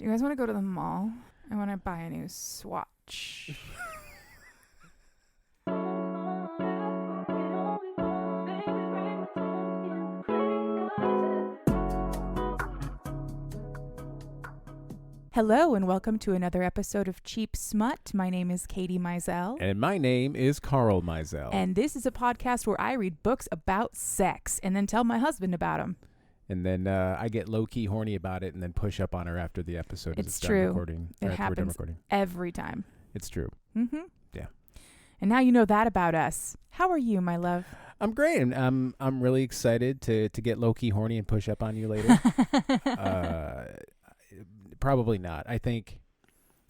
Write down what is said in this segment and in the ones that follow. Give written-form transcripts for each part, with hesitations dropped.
Do you guys want to go to the mall? I want to buy a new Swatch. Hello and welcome to another episode of Cheap Smut. My name is Katie Mizell. And my name is Carl Mizell. And this is a podcast where I read books about sex and then tell my husband about them. And then I get low-key horny about it and then push up on her after the episode. It's done true. Recording, it happens every time. It's true. Mm-hmm. Yeah. And now you know that about us. How are you, my love? I'm great. I'm really excited to get low-key horny and push up on you later. Probably not. I think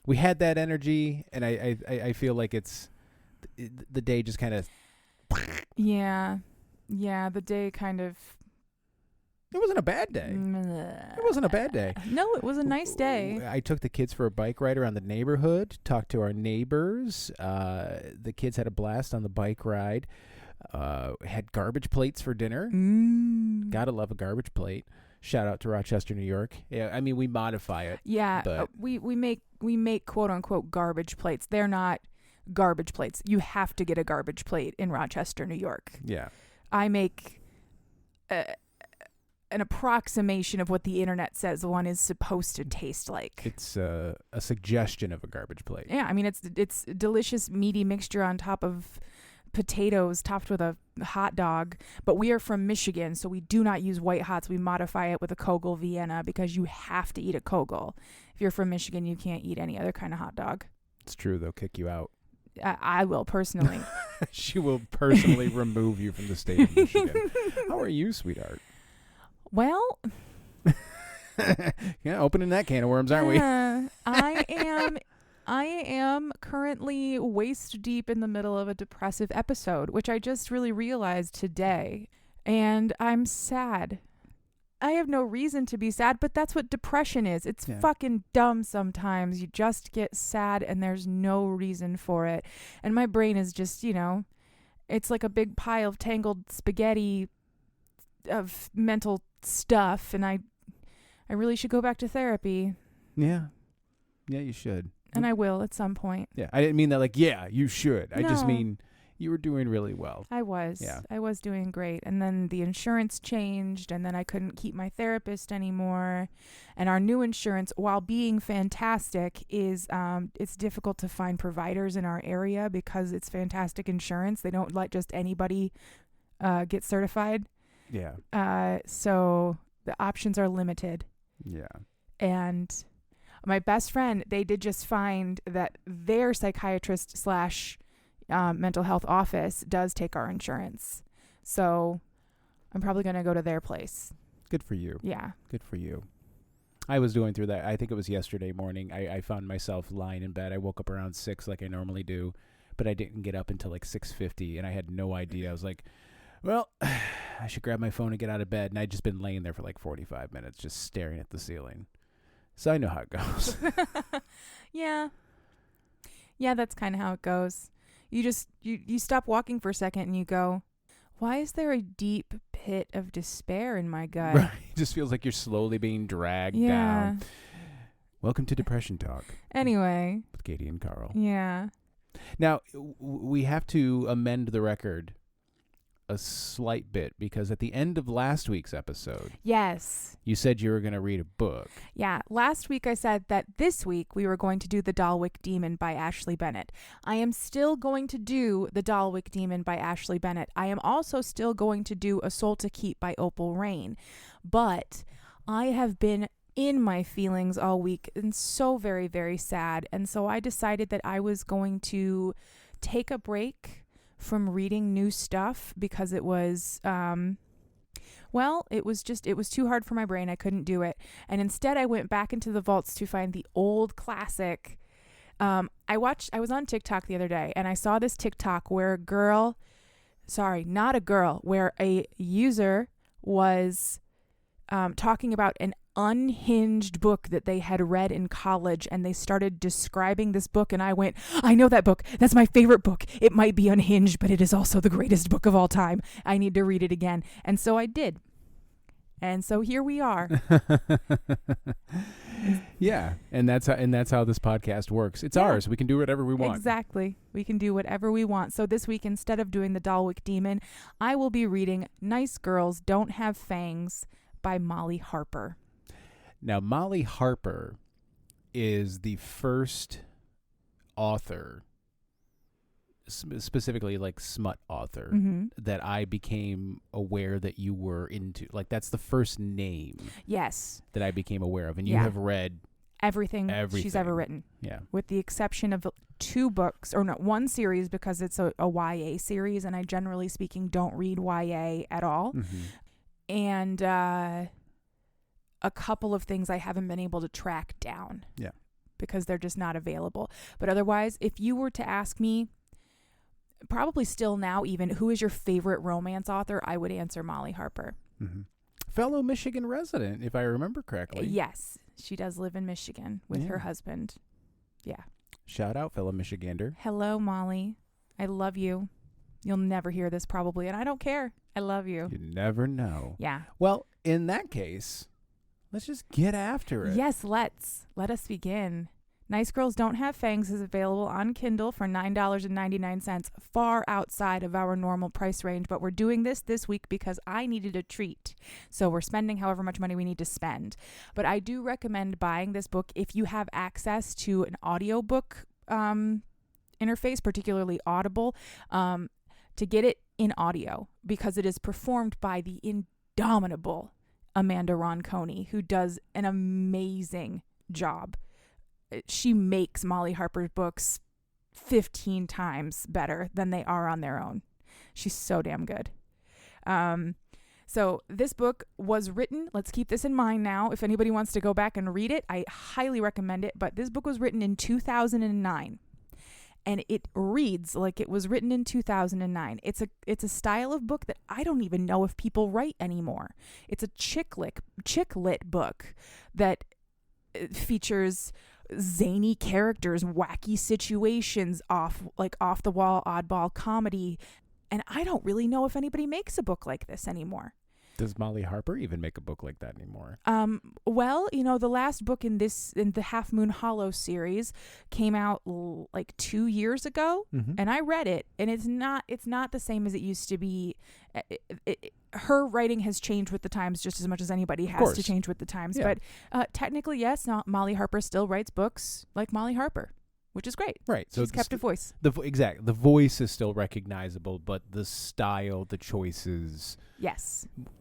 we had that energy, and I feel like it's the day just kind of. Yeah, the day kind of. It wasn't a bad day. It wasn't a bad day. No, it was a nice day. I took the kids for a bike ride around the neighborhood, talked to our neighbors. The kids had a blast on the bike ride. Had garbage plates for dinner. Gotta love a garbage plate. Shout out to Rochester, New York. Yeah, I mean we modify it. Yeah, but we make quote unquote garbage plates. They're not garbage plates. You have to get a garbage plate in Rochester, New York. Yeah, I make an approximation of what the internet says one is supposed to taste like. It's a suggestion of a garbage plate. Yeah, I mean it's delicious meaty mixture on top of potatoes topped with a hot dog, but we are from Michigan, so we do not use white hots. We modify it with a Kogel Vienna because you have to eat a Kogel. If you're from Michigan, you can't eat any other kind of hot dog. It's true. They'll kick you out. I will personally. She will personally remove you from the state of Michigan. How are you, sweetheart? Well, yeah, opening that can of worms, aren't we? I am currently waist deep in the middle of a depressive episode, which I just really realized today. And I'm sad. I have no reason to be sad, but that's what depression is. It's fucking dumb sometimes. You just get sad and there's no reason for it. And my brain is just, it's like a big pile of tangled spaghetti of mental stuff. And I really should go back to therapy. Yeah. Yeah, you should. And I will at some point. Yeah, I didn't mean that like, yeah, you should. I just No. mean you were doing really well. I was. Yeah. I was doing great. And then the insurance changed, and then I couldn't keep my therapist anymore. And our new insurance, while being fantastic, is it's difficult to find providers in our area because it's fantastic insurance. They don't let just anybody get certified. Yeah. So the options are limited. Yeah. And my best friend, they did just find that their psychiatrist / mental health office does take our insurance. So I'm probably going to go to their place. Good for you. Yeah. Good for you. I was going through that. I think it was yesterday morning. I found myself lying in bed. I woke up around 6 like I normally do, but I didn't get up until like 6:50, and I had no idea. I was like, well, I should grab my phone and get out of bed. And I'd just been laying there for like 45 minutes just staring at the ceiling. So I know how it goes. Yeah. Yeah, that's kind of how it goes. You just, you stop walking for a second and you go, why is there a deep pit of despair in my gut? Right. It just feels like you're slowly being dragged down. Welcome to Depression Talk. Anyway. With Katie and Carl. Yeah. Now, we have to amend the record a slight bit because at the end of last week's episode, yes, you said you were going to read a book. Yeah, last week I said that this week we were going to do The Dalwick Demon by Ashley Bennett. I am still going to do The Dalwick Demon by Ashley Bennett. I am also still going to do A Soul to Keep by Opal Rain. But I have been in my feelings all week and so very, very sad. And so I decided that I was going to take a break from reading new stuff because it was it was too hard for my brain. I couldn't do it. And instead I went back into the vaults to find the old classic. I was on TikTok the other day and I saw this TikTok where where a user was talking about an unhinged book that they had read in college, and they started describing this book, and I went, I know that book. That's my favorite book. It might be unhinged, but it is also the greatest book of all time. I need to read it again. And so I did. And so here we are. Yeah, and that's how this podcast works. It's ours. We can do whatever we want. Exactly. We can do whatever we want. So this week, instead of doing the Dalwick Demon, I will be reading Nice Girls Don't Have Fangs by Molly Harper. Now, Molly Harper is the first author, specifically like smut author, that I became aware that you were into. Like, that's the first name that I became aware of. And you have read everything she's ever written. Yeah. With the exception of 2 books, or not, 1 series, because it's a YA series, and I generally speaking don't read YA at all. And a couple of things I haven't been able to track down. Yeah. Because they're just not available. But otherwise, if you were to ask me, probably still now even, who is your favorite romance author, I would answer Molly Harper. Fellow Michigan resident, if I remember correctly. Yes. She does live in Michigan with her husband. Yeah. Shout out, fellow Michigander. Hello, Molly. I love you. You'll never hear this probably, and I don't care. I love you. You never know. Yeah. Well, in that case, let's just get after it. Yes, let's. Let us begin. Nice Girls Don't Have Fangs is available on Kindle for $9.99, far outside of our normal price range, but we're doing this week because I needed a treat. So we're spending however much money we need to spend. But I do recommend buying this book if you have access to an audiobook interface, particularly Audible, to get it in audio, because it is performed by the indomitable Amanda Ronconi, who does an amazing job. She makes Molly Harper's books 15 times better than they are on their own. She's so damn good. So this book was written, let's keep this in mind now, if anybody wants to go back and read it, I highly recommend it, but this book was written in 2009. And it reads like it was written in 2009. It's a style of book that I don't even know if people write anymore. It's a chick lit book that features zany characters, wacky situations, off the wall, oddball comedy. And I don't really know if anybody makes a book like this anymore. Does Molly Harper even make a book like that anymore? Well, the last book in the Half Moon Hollow series came out like 2 years ago, and I read it, and it's not the same as it used to be. Her writing has changed with the times just as much as anybody has to change with the times. Yeah. But technically, yes, Molly Harper still writes books like Molly Harper, which is great. Right. So she's kept a voice. Exactly. The voice is still recognizable, but the style, the choices,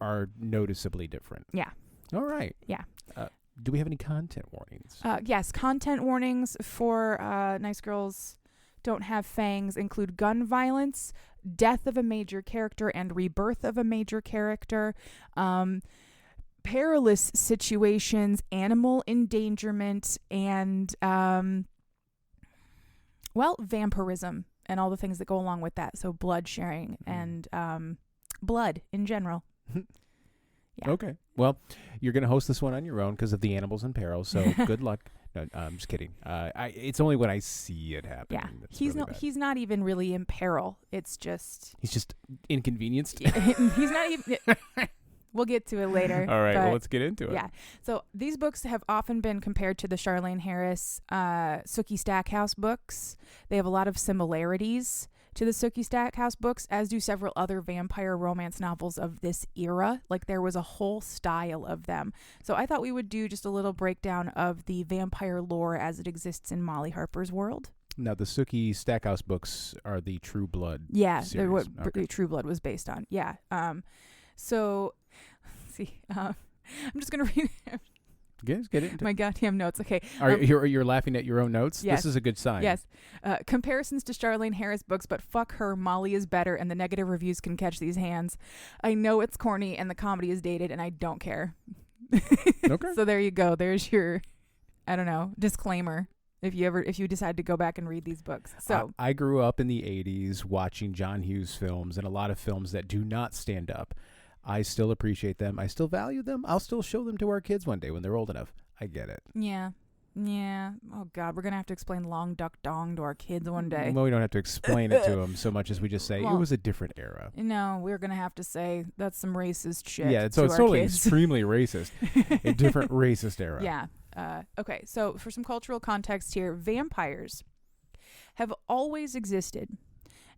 are noticeably different. Yeah. All right. Yeah. Do we have any content warnings? Yes. Content warnings for Nice Girls Don't Have Fangs include gun violence, death of a major character, and rebirth of a major character, perilous situations, animal endangerment, and vampirism and all the things that go along with that. So blood sharing and blood in general. Yeah. Okay. Well, you're going to host this one on your own because of the animals in peril. So good luck. No, I'm just kidding. It's only when I see it happen. Yeah. He's not even really in peril. It's just. He's just inconvenienced. He's not even. We'll get to it later. All right, well, let's get into it. Yeah. So these books have often been compared to the Charlaine Harris Sookie Stackhouse books. They have a lot of similarities to the Sookie Stackhouse books, as do several other vampire romance novels of this era. Like, there was a whole style of them. So I thought we would do just a little breakdown of the vampire lore as it exists in Molly Harper's world. Now, the Sookie Stackhouse books are the True Blood series. They're what True Blood was based on. Yeah. So, let's see. I'm just going to read Get into my goddamn notes. Okay. You're laughing at your own notes? Yes. This is a good sign. Yes. Comparisons to Charlaine Harris books, but fuck her, Molly is better, and the negative reviews can catch these hands. I know it's corny and the comedy is dated, and I don't care. Okay. So there you go. There's your, disclaimer. If you decide to go back and read these books. So I grew up in the 80s watching John Hughes films and a lot of films that do not stand up. I still appreciate them. I still value them. I'll still show them to our kids one day when they're old enough. I get it. Yeah. Yeah. Oh, God. We're going to have to explain long duck dong to our kids one day. Well, we don't have to explain it to them so much as we just say it Well, was a different era. No, we're going to have to say that's some racist shit. Yeah, so to it's our totally kids. extremely racist. A different racist era. Yeah. Okay, so for some cultural context here, vampires have always existed.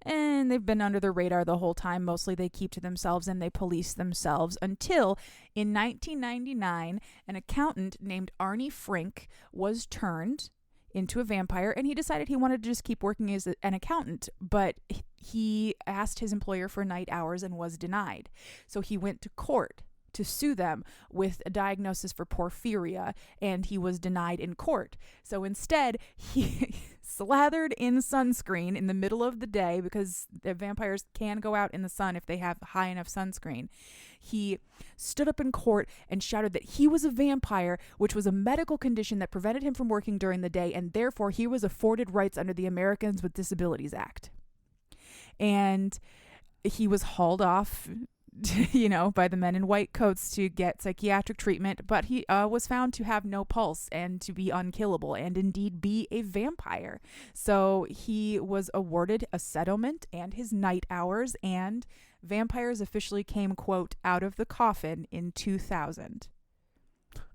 And they've been under the radar the whole time. Mostly they keep to themselves and they police themselves until in 1999, an accountant named Arnie Frink was turned into a vampire, and he decided he wanted to just keep working as an accountant, but he asked his employer for night hours and was denied. So he went to court to sue them with a diagnosis for porphyria, and he was denied in court. So instead, he slathered in sunscreen in the middle of the day, because the vampires can go out in the sun if they have high enough sunscreen. He stood up in court and shouted that he was a vampire, which was a medical condition that prevented him from working during the day, and therefore he was afforded rights under the Americans with Disabilities Act. And he was hauled off by the men in white coats to get psychiatric treatment, but he was found to have no pulse and to be unkillable and indeed be a vampire. So he was awarded a settlement and his night hours, and vampires officially came, quote, out of the coffin in 2000.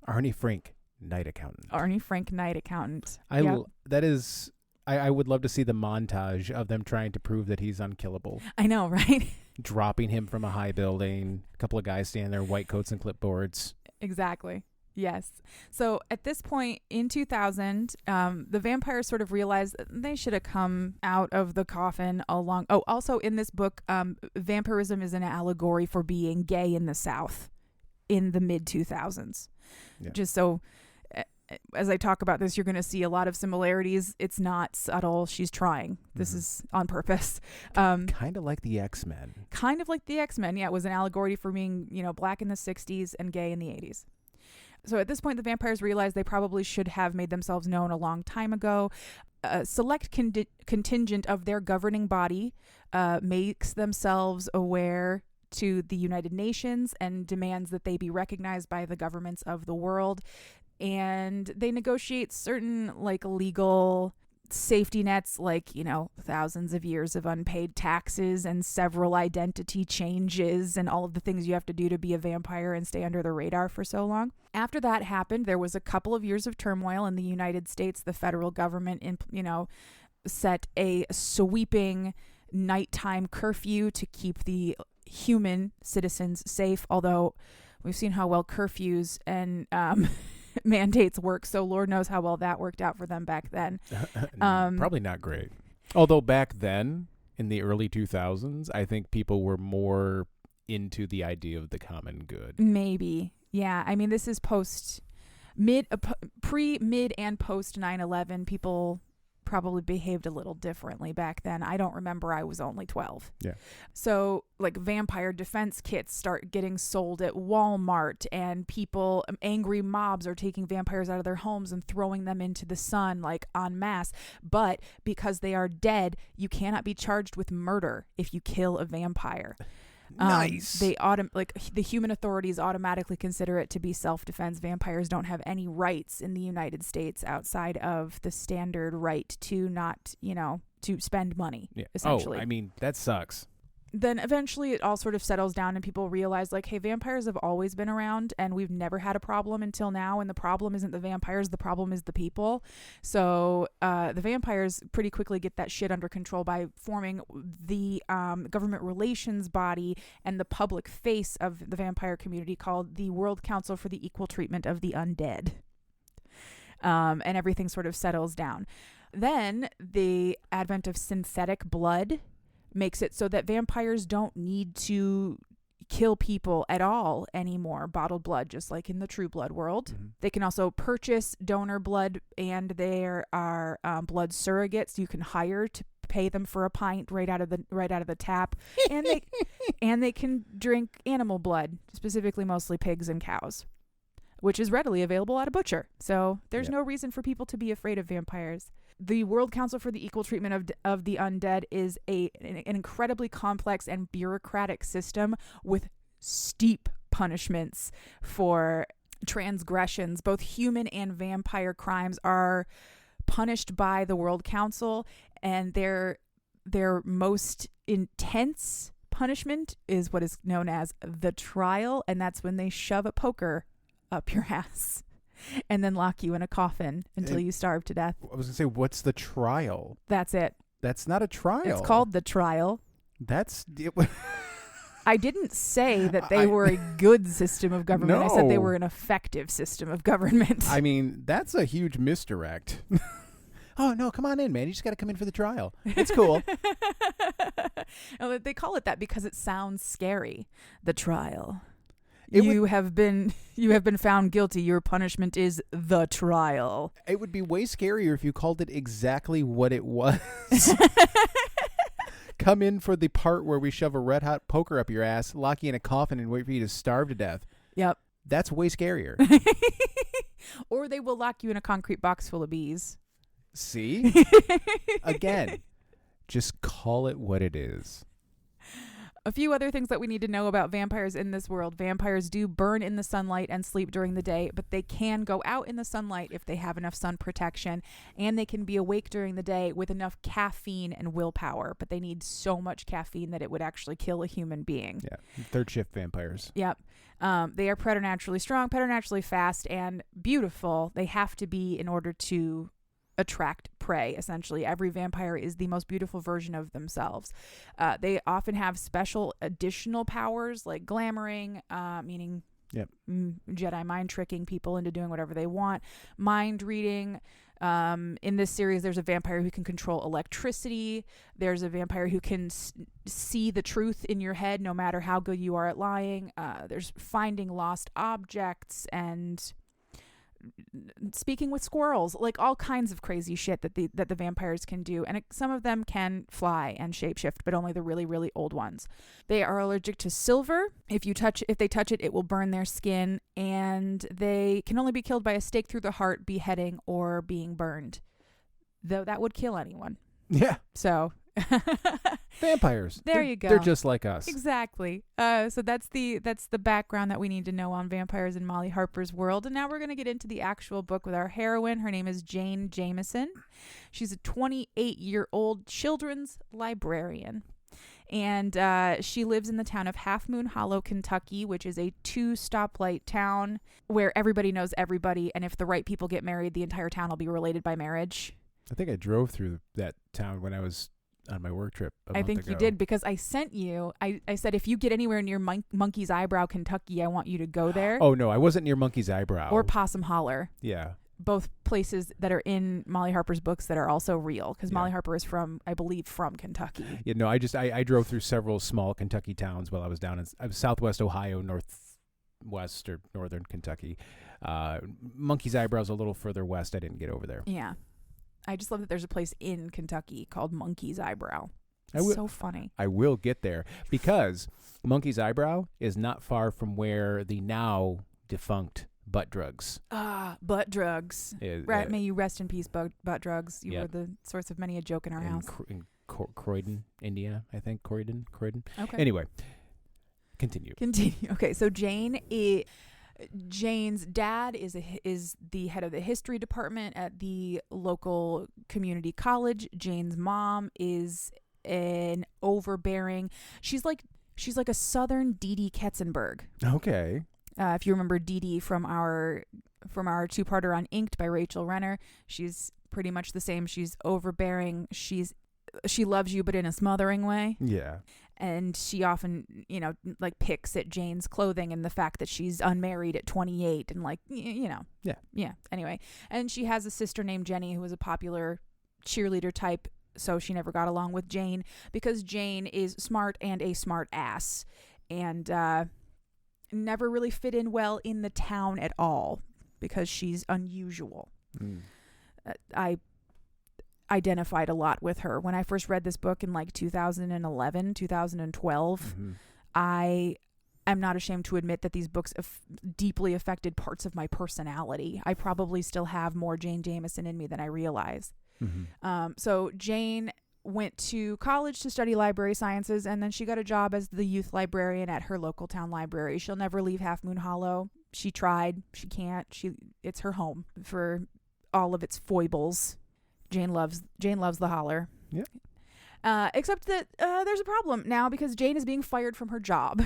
Arnie Frink, night accountant. Arnie Frink, night accountant. That is... I would love to see the montage of them trying to prove that he's unkillable. I know, right? Dropping him from a high building, a couple of guys standing there, white coats and clipboards. Exactly. Yes. So at this point in 2000, the vampires sort of realized that they should have come out of the coffin along. Oh, also in this book, vampirism is an allegory for being gay in the South in the mid 2000s. Yeah. Just so... as I talk about this, you're going to see a lot of similarities. It's not subtle. She's trying. This is on purpose. Kind of like the X-Men. Kind of like the X-Men. Yeah, it was an allegory for being, black in the 60s and gay in the 80s. So at this point, the vampires realized they probably should have made themselves known a long time ago. A select contingent of their governing body makes themselves aware to the United Nations and demands that they be recognized by the governments of the world. And they negotiate certain legal safety nets, thousands of years of unpaid taxes and several identity changes and all of the things you have to do to be a vampire and stay under the radar for so long. After that happened, there was a couple of years of turmoil in the United States. The federal government, set a sweeping nighttime curfew to keep the human citizens safe, although we've seen how well curfews and mandates work, so Lord knows how well that worked out for them back then. Probably not great. Although back then, in the early 2000s, I think people were more into the idea of the common good. Maybe. Yeah. I mean, this is pre, mid, and post 9/11. People probably behaved a little differently back then. I don't remember. I was only 12. Yeah. So vampire defense kits start getting sold at Walmart, and people, angry mobs are taking vampires out of their homes and throwing them into the sun en masse. But because they are dead, you cannot be charged with murder if you kill a vampire. Nice. The human authorities automatically consider it to be self-defense. Vampires don't have any rights in the United States outside of the standard right to not, to spend money, essentially. Oh, I mean, that sucks. Then eventually it all sort of settles down and people realize hey, vampires have always been around and we've never had a problem until now. And the problem isn't the vampires. The problem is the people. So the vampires pretty quickly get that shit under control by forming the government relations body and the public face of the vampire community called the World Council for the Equal Treatment of the Undead. And everything sort of settles down. Then the advent of synthetic blood makes it so that vampires don't need to kill people at all anymore. Bottled blood, just like in the True Blood world. Mm-hmm. They can also purchase donor blood, and there are blood surrogates you can hire to pay them for a pint right out of the tap, and they can drink animal blood, specifically mostly pigs and cows, which is readily available at a butcher. So there's no reason for people to be afraid of vampires. The World Council for the Equal Treatment of the Undead is an incredibly complex and bureaucratic system with steep punishments for transgressions, both human and vampire crimes, are punished by the World Council, and their most intense punishment is what is known as the trial, and that's when they shove a poker up your ass and then lock you in a coffin until you starve to death. I was going to say, what's the trial? That's it. That's not a trial. It's called the trial. That's... I didn't say that they were a good system of government. No. I said they were an effective system of government. I mean, that's a huge misdirect. Oh, no, come on in, man. You just got to come in for the trial. It's cool. They call it that because it sounds scary. The trial. You have been found guilty. Your punishment is the trial. It would be way scarier if you called it exactly what it was. Come in for the part where we shove a red hot poker up your ass, lock you in a coffin, and wait for you to starve to death. Yep. That's way scarier. Or they will lock you in a concrete box full of bees. See? Again, just call it what it is. A few other things that we need to know about vampires in this world. Vampires do burn in the sunlight and sleep during the day, but they can go out in the sunlight if they have enough sun protection, and they can be awake during the day with enough caffeine and willpower, but they need so much caffeine that it would actually kill a human being. Yeah, third shift vampires. Yep. They are preternaturally strong, preternaturally fast, and beautiful. They have to be in order to attract prey. Essentially, every vampire is the most beautiful version of themselves. They often have special additional powers like glamoring, meaning Jedi mind tricking people into doing whatever they want, mind reading. In this series, there's a vampire who can control electricity. There's a vampire who can see the truth in your head no matter how good you are at lying. There's finding lost objects and speaking with squirrels, like all kinds of crazy shit that the vampires can do. And some of them can fly and shapeshift, but only the really, really old ones. They are allergic to silver. If they touch it, it will burn their skin, and they can only be killed by a stake through the heart, beheading, or being burned. Though that would kill anyone. Yeah. So vampires. There you go. They're just like us. Exactly. So that's the background that we need to know on vampires in Molly Harper's world. And now we're going to get into the actual book with our heroine. Her name is Jane Jameson. She's a 28-year-old children's librarian. And she lives in the town of Half Moon Hollow, Kentucky, which is a 2-stoplight town where everybody knows everybody. And if the right people get married, the entire town will be related by marriage. I think I drove through that town when I was on my work trip a month I think ago. you did, because I sent you, I said, if you get anywhere near Monkey's Eyebrow, Kentucky, I want you to go there. Oh, no, I wasn't near Monkey's Eyebrow. Or Possum Holler. Yeah. Both places that are in Molly Harper's books that are also real, because Yeah. Molly Harper is I believe, from Kentucky. Yeah, no, I drove through several small Kentucky towns while I was down in southwest Ohio, northwest or northern Kentucky. Monkey's Eyebrow's a little further west. I didn't get over there. Yeah. I just love that there's a place in Kentucky called Monkey's Eyebrow. I will- So funny. I will get there because Monkey's Eyebrow is not far from where the now defunct Butt Drugs. Butt drugs. Right. May you rest in peace, butt drugs. You Yep. were the source of many a joke in our house. In Croydon, Indiana, I think. Croydon. Okay. Anyway, continue. Okay, so Jane's dad is the head of the history department at the local community college. Jane's mom is an overbearing. She's like a southern Dee Dee Ketzenberg. Okay. If you remember Dee Dee from our 2-parter on Inked by Rachel Renner, she's pretty much the same. She's overbearing. She loves you, but in a smothering way. Yeah. And she often, picks at Jane's clothing and the fact that she's unmarried at 28 and Yeah. Yeah. Anyway. And she has a sister named Jenny who was a popular cheerleader type. So she never got along with Jane because Jane is smart and a smart ass and never really fit in well in the town at all because she's unusual. I identified a lot with her. When I first read this book in 2011, 2012, Mm-hmm. I am not ashamed to admit that these books deeply affected parts of my personality. I probably still have more Jane Jameson in me than I realize. Mm-hmm. So Jane went to college to study library sciences, and then she got a job as the youth librarian at her local town library. She'll never leave Half Moon Hollow. She tried. She can't. It's her home for all of its foibles. Jane loves the holler. Yeah. Except that there's a problem now because Jane is being fired from her job.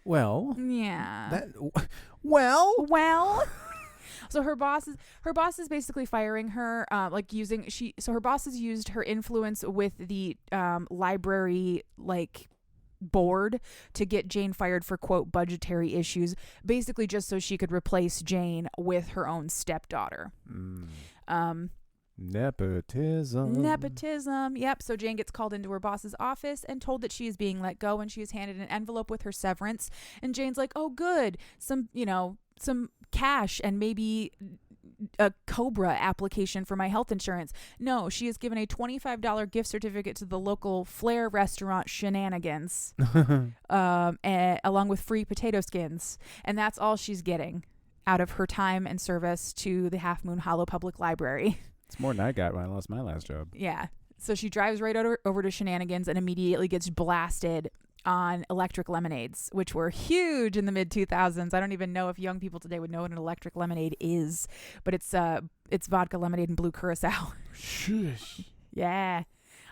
Well. Yeah. Well. So her boss is basically firing her, her boss has used her influence with the library board to get Jane fired for, quote, budgetary issues, basically just so she could replace Jane with her own stepdaughter. Nepotism. Yep. So Jane gets called into her boss's office and told that she is being let go, and she is handed an envelope with her severance. And Jane's like, oh, good. Some cash and maybe a COBRA application for my health insurance. No, she is given a $25 gift certificate to the local Flair restaurant Shenanigans, along with free potato skins. And that's all she's getting out of her time and service to the Half Moon Hollow Public Library. It's more than I got when I lost my last job. Yeah. So she drives right over to Shenanigans and immediately gets blasted on electric lemonades, which were huge in the mid 2000s. I don't even know if young people today would know what an electric lemonade is, but it's vodka lemonade and blue curacao. Shush. Yeah.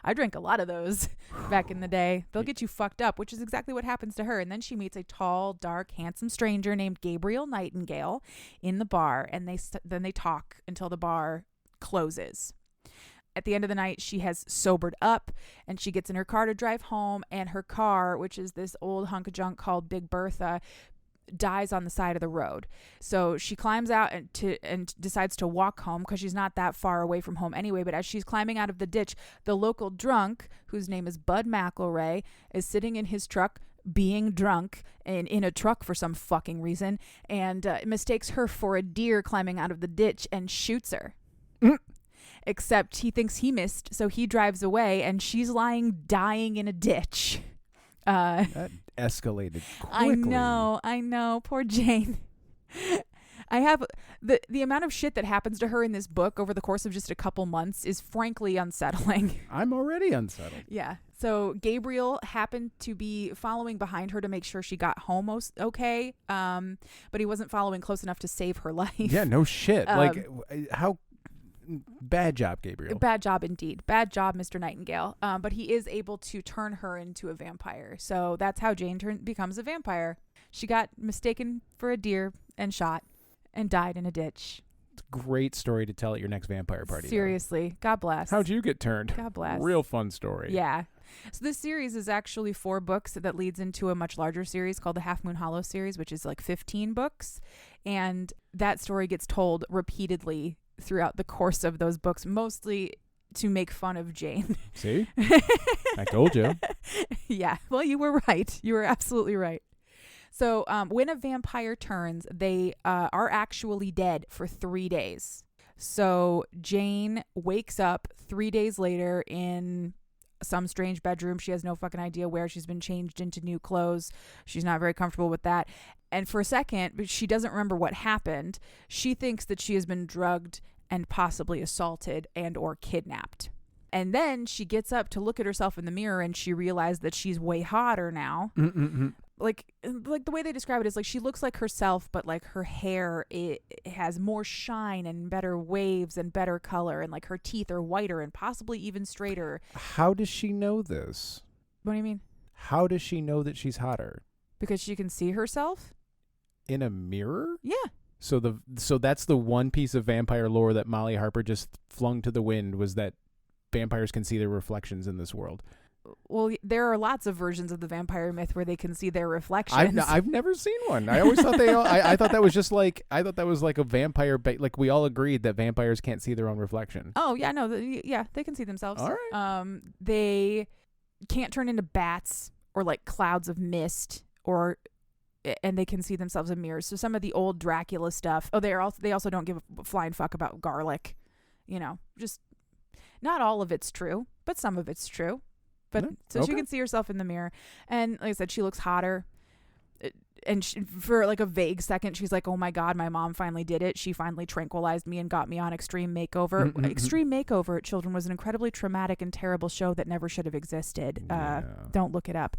I drank a lot of those back in the day. They'll get you fucked up, which is exactly what happens to her. And then she meets a tall, dark, handsome stranger named Gabriel Nightingale in the bar, and then they talk until the bar closes. At the end of the night, she has sobered up and she gets in her car to drive home, and her car, which is this old hunk of junk called Big Bertha, dies on the side of the road. So she climbs out and decides to walk home because she's not that far away from home anyway. But as she's climbing out of the ditch, the local drunk, whose name is Bud McElray, is sitting in his truck being drunk and in a truck for some fucking reason, and mistakes her for a deer climbing out of the ditch and shoots her. Except he thinks he missed, so he drives away, and she's lying dying in a ditch. That escalated quickly. I know. Poor Jane. I have the amount of shit that happens to her in this book over the course of just a couple months is frankly unsettling. I'm already unsettled. Yeah. So Gabriel happened to be following behind her to make sure she got home okay. But he wasn't following close enough to save her life. Yeah, no shit. How bad job, Gabriel. Bad job indeed. Bad job, Mr. Nightingale. But he is able to turn her into a vampire. So that's how Jane becomes a vampire. She got mistaken for a deer and shot and died in a ditch. It's a great story to tell at your next vampire party. Seriously. God bless. How'd you get turned? God bless. Real fun story. Yeah. So this series is actually 4 books that leads into a much larger series called the Half Moon Hollow series, which is like 15 books. And that story gets told repeatedly throughout the course of those books, mostly to make fun of Jane. See? I told you. Yeah. Well, you were right. You were absolutely right. So when a vampire turns, they are actually dead for 3 days. So Jane wakes up 3 days later in some strange bedroom. She has no fucking idea where. She's been changed into new clothes. She's not very comfortable with that. And for a second, she doesn't remember what happened. She thinks that she has been drugged and possibly assaulted and or kidnapped. And then she gets up to look at herself in the mirror, and she realized that she's way hotter now. Like the way they describe it is like she looks like herself, but like her hair, it has more shine and better waves and better color, and like her teeth are whiter and possibly even straighter. How does she know this? What do you mean? How does she know that she's hotter? Because she can see herself in a mirror? Yeah. So that's the one piece of vampire lore that Molly Harper just flung to the wind, was that vampires can see their reflections in this world. Well, there are lots of versions of the vampire myth where they can see their reflections. I've never seen one. I always thought I thought that was just like, I thought that was like a vampire, like we all agreed that vampires can't see their own reflection. Oh yeah, no, they can see themselves. All right. They can't turn into bats or like clouds of mist, and they can see themselves in mirrors. So some of the old Dracula stuff. Oh, they also don't give a flying fuck about garlic. Just not all of it's true, but some of it's true. But so she can see herself in the mirror, and like I said, she looks hotter. And for like a vague second, she's like, "Oh my God, my mom finally did it. She finally tranquilized me and got me on Extreme Makeover." Extreme Makeover, children, was an incredibly traumatic and terrible show that never should have existed. Don't look it up.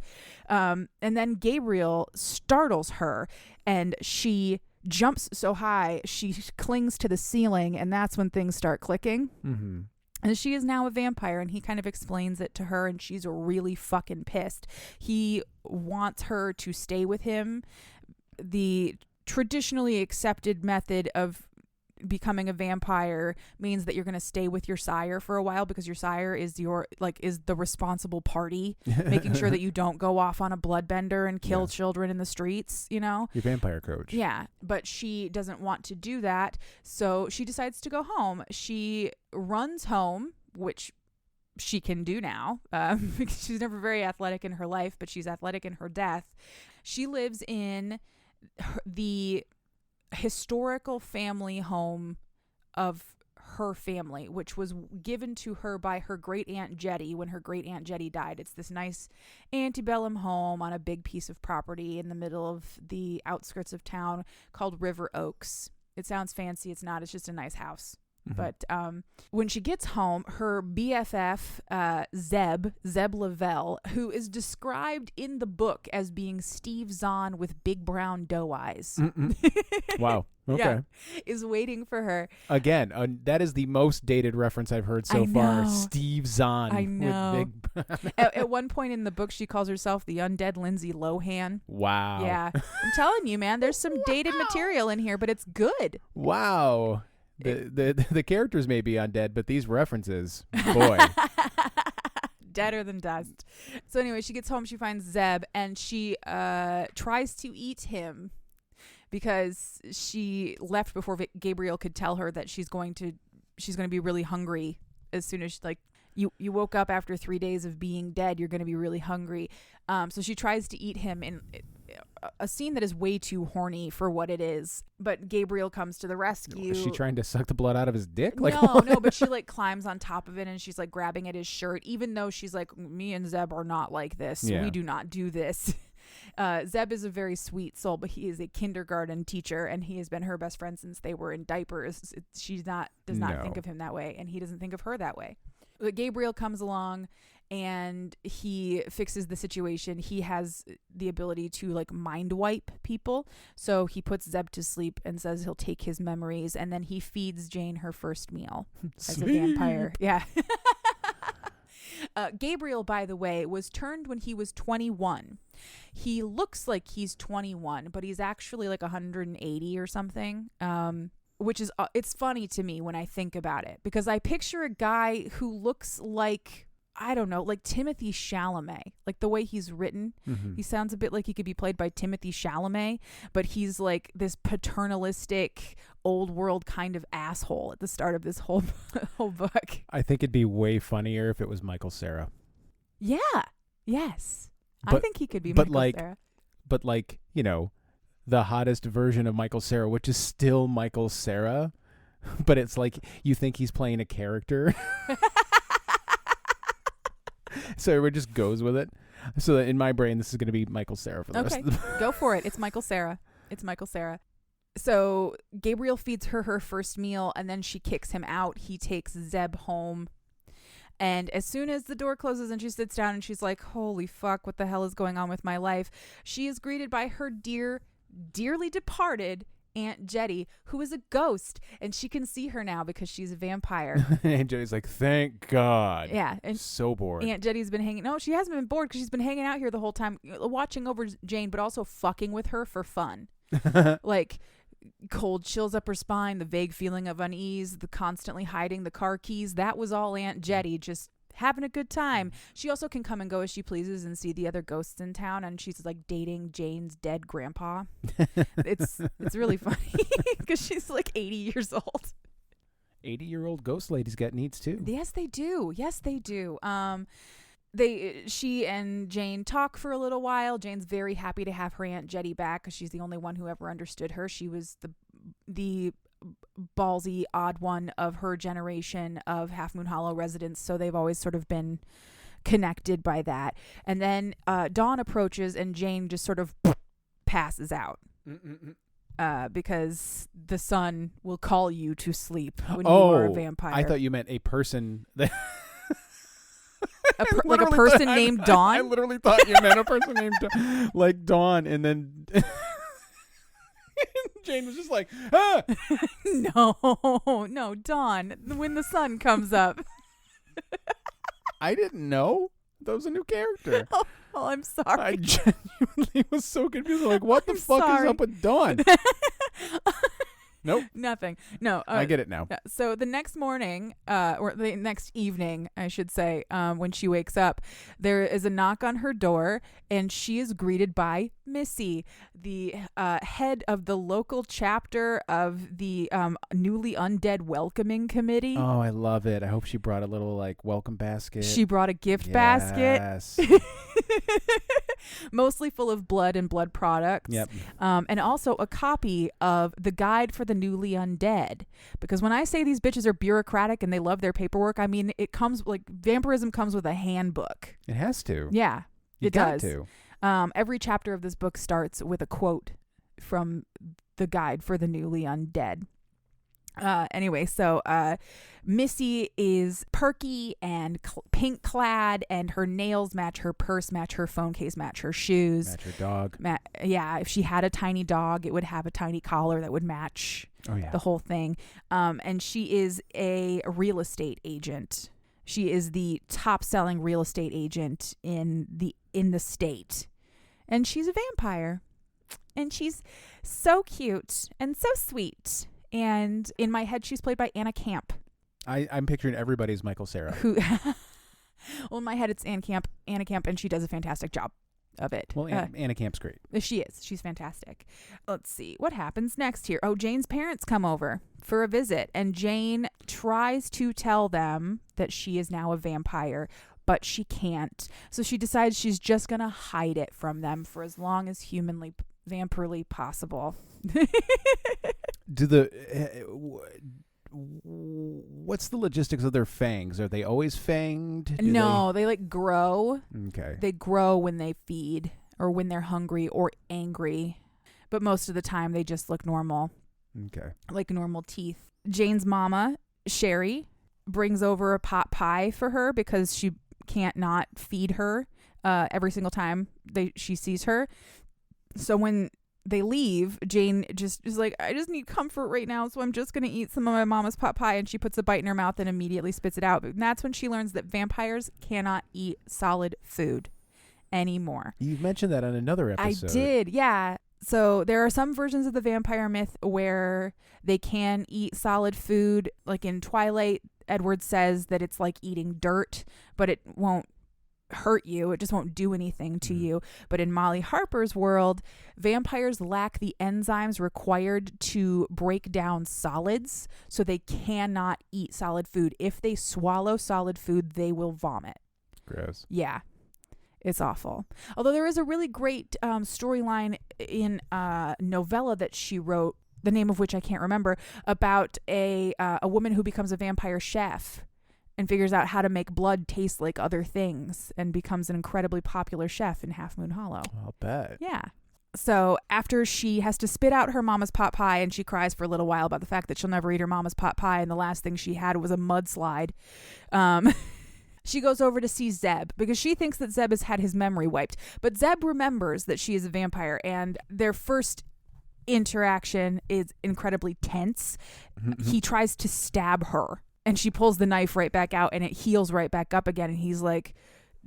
And then Gabriel startles her, and she jumps so high, she clings to the ceiling, and that's when things start clicking. Mm-hmm. And she is now a vampire, and he kind of explains it to her, and she's really fucking pissed. He wants her to stay with him. The traditionally accepted method of becoming a vampire means that you're going to stay with your sire for a while, because your sire is is the responsible party, making sure that you don't go off on a bloodbender and kill children in the streets, your vampire coach. Yeah, but she doesn't want to do that, so she decides to go home. She runs home, which she can do now, because she's never very athletic in her life, but she's athletic in her death. She lives in the historical family home of her family, which was given to her by her great aunt Jetty when her great aunt Jetty died. It's this nice antebellum home on a big piece of property in the middle of the outskirts of town called River Oaks. It sounds fancy. It's not. It's just a nice house. Mm-hmm. But when she gets home, her BFF, Zeb Lavelle, who is described in the book as being Steve Zahn with big brown doe eyes. Wow. Okay. Yeah, is waiting for her. Again, that is the most dated reference I've heard so far. Steve Zahn. I know. With big at one point in the book, she calls herself the undead Lindsay Lohan. Wow. Yeah. I'm telling you, man, there's some dated material in here, but it's good. Wow. The characters may be undead, but these references, boy. Deader than dust. So anyway, she gets home, she finds Zeb, and she tries to eat him because she left before Gabriel could tell her that she's going to be really hungry as soon as you woke up after 3 days of being dead. You're going to be really hungry. So she tries to eat him in a scene that is way too horny for what it is. But Gabriel comes to the rescue. Is she trying to suck the blood out of his dick? No, but she climbs on top of it and she's grabbing at his shirt, even though she's me and Zeb are not like this. Yeah. We do not do this. Zeb is a very sweet soul, but he is a kindergarten teacher and he has been her best friend since they were in diapers. She does not think of him that way, and he doesn't think of her that way. But Gabriel comes along and he fixes the situation. He has the ability to mind wipe people. So he puts Zeb to sleep and says he'll take his memories, and then he feeds Jane her first meal as a vampire. Yeah. Gabriel, by the way, was turned when he was 21. He looks like he's 21, but he's actually 180 or something. Which is, it's funny to me when I think about it, because I picture a guy who looks like, I don't know, like Timothy Chalamet, the way he's written. Mm-hmm. He sounds a bit like he could be played by Timothy Chalamet, but he's this paternalistic old world kind of asshole at the start of this whole book. I think it'd be way funnier if it was Michael Cera. Yeah. Yes. I think he could be Michael Cera. But the hottest version of Michael Cera, which is still Michael Cera, but it's you think he's playing a character. So everyone just goes with it. So in my brain, this is going to be Michael Cera for the rest of the Go for it. It's Michael Cera. So Gabriel feeds her first meal, and then she kicks him out. He takes Zeb home. And as soon as the door closes and she sits down and she's like, holy fuck, what the hell is going on with my life? She is greeted by her dearly departed Aunt Jetty, who is a ghost, and she can see her now because she's a vampire. Aunt Jetty's thank God. Yeah. And so bored. Aunt Jetty's been hanging... No, she hasn't been bored because she's been hanging out here the whole time, watching over Jane, but also fucking with her for fun. Cold chills up her spine, the vague feeling of unease, the constantly hiding the car keys. That was all Aunt Jetty, just having a good time. She also can come and go as she pleases and see the other ghosts in town, and she's dating Jane's dead grandpa. It's really funny because she's 80 years old. 80-year-old ghost ladies got needs too. Yes, they do. She and Jane talk for a little while. Jane's very happy to have her Aunt Jetty back because she's the only one who ever understood her. She was the ballsy odd one of her generation of Half Moon Hollow residents, so they've always sort of been connected by that. And then dawn approaches and Jane just sort of passes out. Because the sun will call you to sleep when you are a vampire. I thought you meant a person that a person named Dawn. I literally thought you meant a person named Dawn, and then Jane was just like, ah! No, Dawn, when the sun comes up. I didn't know. That was a new character. Oh, I'm sorry. I genuinely was so confused. Like, what the fuck sorry. is up with Dawn? Nope. Nothing. No. I get it now. So the next morning, or the next evening, I should say, when she wakes up, there is a knock on her door, and she is greeted by Missy, the head of the local chapter of the newly undead welcoming committee. Oh, I love it. I hope she brought a little, like, welcome basket. She brought a gift basket. Yes. Mostly full of blood and blood products. Yep. And also a copy of the guide for the newly undead. Because when I say these bitches are bureaucratic and they love their paperwork, I mean, it comes like vampirism comes with a handbook. It has to. Yeah, It does. To. Every chapter of this book starts with a quote from the guide for the newly undead. Anyway, so Missy is perky and pink clad, and her nails match her purse, match her phone case, match her shoes. Match her dog. Yeah, if she had a tiny dog, it would have a tiny collar that would match the whole thing. And she is a real estate agent. She is the top-selling real estate agent in the state. And she's a vampire. And she's so cute and so sweet. And in my head, she's played by Anna Camp. I'm picturing everybody's Michael Cera. Well, in my head, it's Anna Camp, and she does a fantastic job of it. Well, Anna Camp's great. She is. She's fantastic. Let's see. What happens next here? Oh, Jane's parents come over for a visit, and Jane tries to tell them that she is now a vampire, but she can't. So she decides she's just going to hide it from them for as long as humanly, vampirely possible. What's the logistics of their fangs? Are they always fanged? No, they like grow. Okay. They grow when they feed or when they're hungry or angry. But most of the time they just look normal. Okay. Like normal teeth. Jane's mama, Sherry, brings over a pot pie for her because she can't not feed her every single time she sees her. So when they leave, Jane just is like, I just need comfort right now, so I'm just going to eat some of my mama's pot pie, and she puts a bite in her mouth and immediately spits it out. And that's when she learns that vampires cannot eat solid food anymore. You mentioned that on another episode. I did, yeah. So there are some versions of the vampire myth where they can eat solid food. Like in Twilight, Edward says that it's like eating dirt, but it won't hurt you. It just won't do anything to you. But in Molly Harper's world, vampires lack the enzymes required to break down solids, so they cannot eat solid food. If they swallow solid food, they will vomit. Gross. Yeah. It's awful. Although there is a really great storyline in a novella that she wrote, the name of which I can't remember, about a woman who becomes a vampire chef and figures out how to make blood taste like other things and becomes an incredibly popular chef in Half Moon Hollow. I'll bet. Yeah. So after she has to spit out her mama's pot pie, and she cries for a little while about the fact that she'll never eat her mama's pot pie, and the last thing she had was a mudslide, she goes over to see Zeb because she thinks that Zeb has had his memory wiped. But Zeb remembers that she is a vampire, and their first interaction is incredibly tense. He tries to stab her, and she pulls the knife right back out, and it heals right back up again. And he's like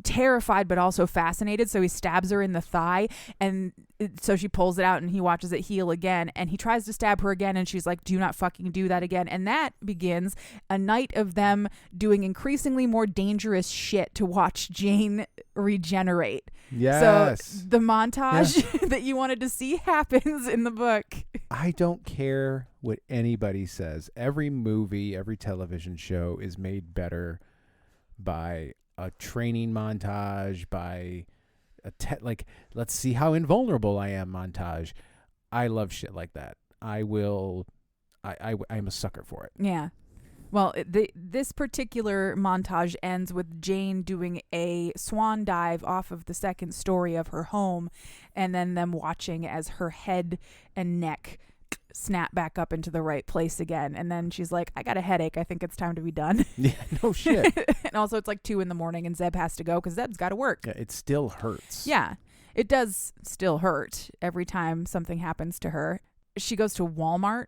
terrified but also fascinated, so he stabs her in the thigh, and so she pulls it out and he watches it heal again, and he tries to stab her again, and she's like, do not fucking do that again. And that begins a night of them doing increasingly more dangerous shit to watch Jane regenerate. Yes. So the montage that you wanted to see happens in the book. I don't care what anybody says. Every movie, every television show is made better by a training montage, by a let's see how invulnerable I am montage. I love shit like that. I'm a sucker for it. Yeah. Well, this particular montage ends with Jane doing a swan dive off of the second story of her home, and then them watching as her head and neck snap back up into the right place again. And then she's like, I got a headache. I think it's time to be done. Yeah, no shit. And also it's like 2 a.m, and Zeb has to go because Zeb's got to work. Yeah, it still hurts. Yeah, it does still hurt every time something happens to her. she goes to Walmart,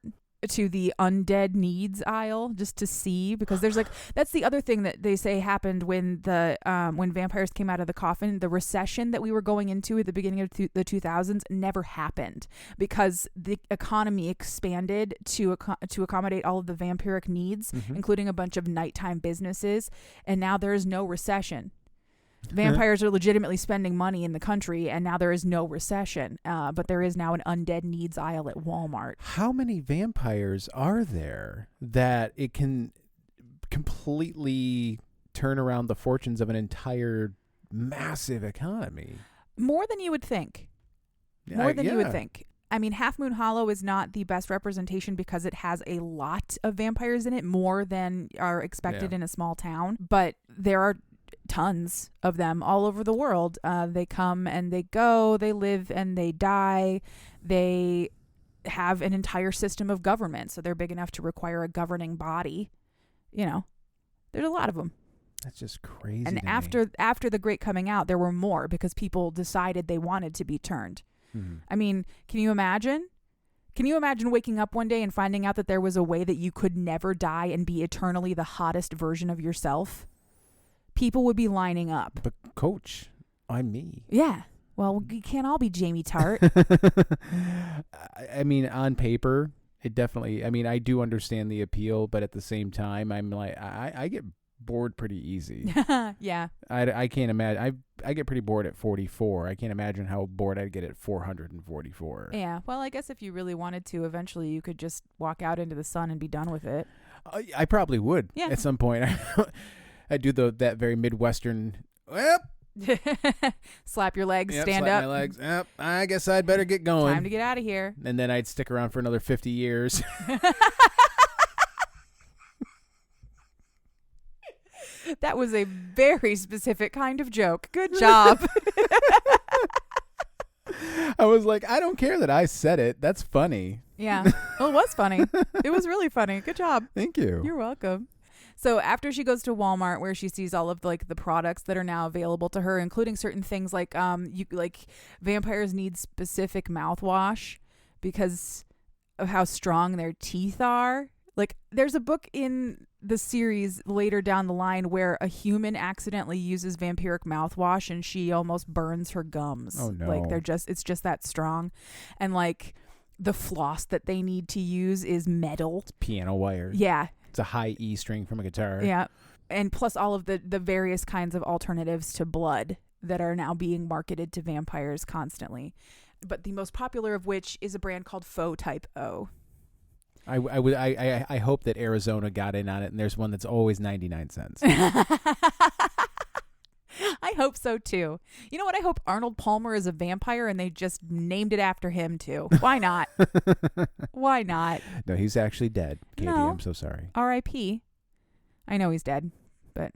to the undead needs aisle, just to see, because there's like, that's the other thing that they say happened when when vampires came out of the coffin. The recession that we were going into at the beginning of the 2000s never happened because the economy expanded to accommodate all of the vampiric needs, including a bunch of nighttime businesses, and now there is no recession. Vampires are legitimately spending money in the country, and now there is no recession. But there is now an undead needs aisle at Walmart. How many vampires are there that it can completely turn around the fortunes of an entire massive economy? More than you would think. More than you would think. I mean, Half Moon Hollow is not the best representation because it has a lot of vampires in it, more than are expected in a small town. But there are tons of them all over the world. They come and they go, they live and they die. They have an entire system of government, so they're big enough to require a governing body. You know, there's a lot of them. That's just crazy. And after the Great Coming Out, there were more because people decided they wanted to be turned. I mean, can you imagine? Can you imagine waking up one day and finding out that there was a way that you could never die and be eternally the hottest version of yourself? People would be lining up. But coach, I'm me. Yeah. Well, we can't all be Jamie Tart. I mean, on paper, it definitely, I mean, I do understand the appeal, but at the same time, I'm like, I get bored pretty easy. Yeah. I can't imagine. I get pretty bored at 44. I can't imagine how bored I'd get at 444. Yeah. Well, I guess if you really wanted to, eventually you could just walk out into the sun and be done with it. I probably would. Yeah. At some point. I do that very Midwestern. Slap your legs, stand slap up. my legs. I guess I'd better get going. Time to get out of here. And then I'd stick around for another 50 years. That was a very specific kind of joke. Good job. I was like, I don't care that I said it. That's funny. Yeah. Well, it was funny. It was really funny. Good job. Thank you. You're welcome. So after she goes to Walmart, where she sees all of the products that are now available to her, including certain things like vampires need specific mouthwash because of how strong their teeth are. Like, there's a book in the series later down the line where a human accidentally uses vampiric mouthwash and she almost burns her gums. Oh no. Like, it's just that strong. And like the floss that they need to use is metal. It's piano wire. Yeah. It's a high E string from a guitar. Yeah. And plus all of the various kinds of alternatives to blood that are now being marketed to vampires constantly. But the most popular of which is a brand called Faux Type O. I hope that Arizona got in on it, and there's one that's always 99 cents. I hope so too. You know what? I hope Arnold Palmer is a vampire and they just named it after him too. Why not? Why not? No, he's actually dead. Katie, No. I'm so sorry. R.I.P. I know he's dead, but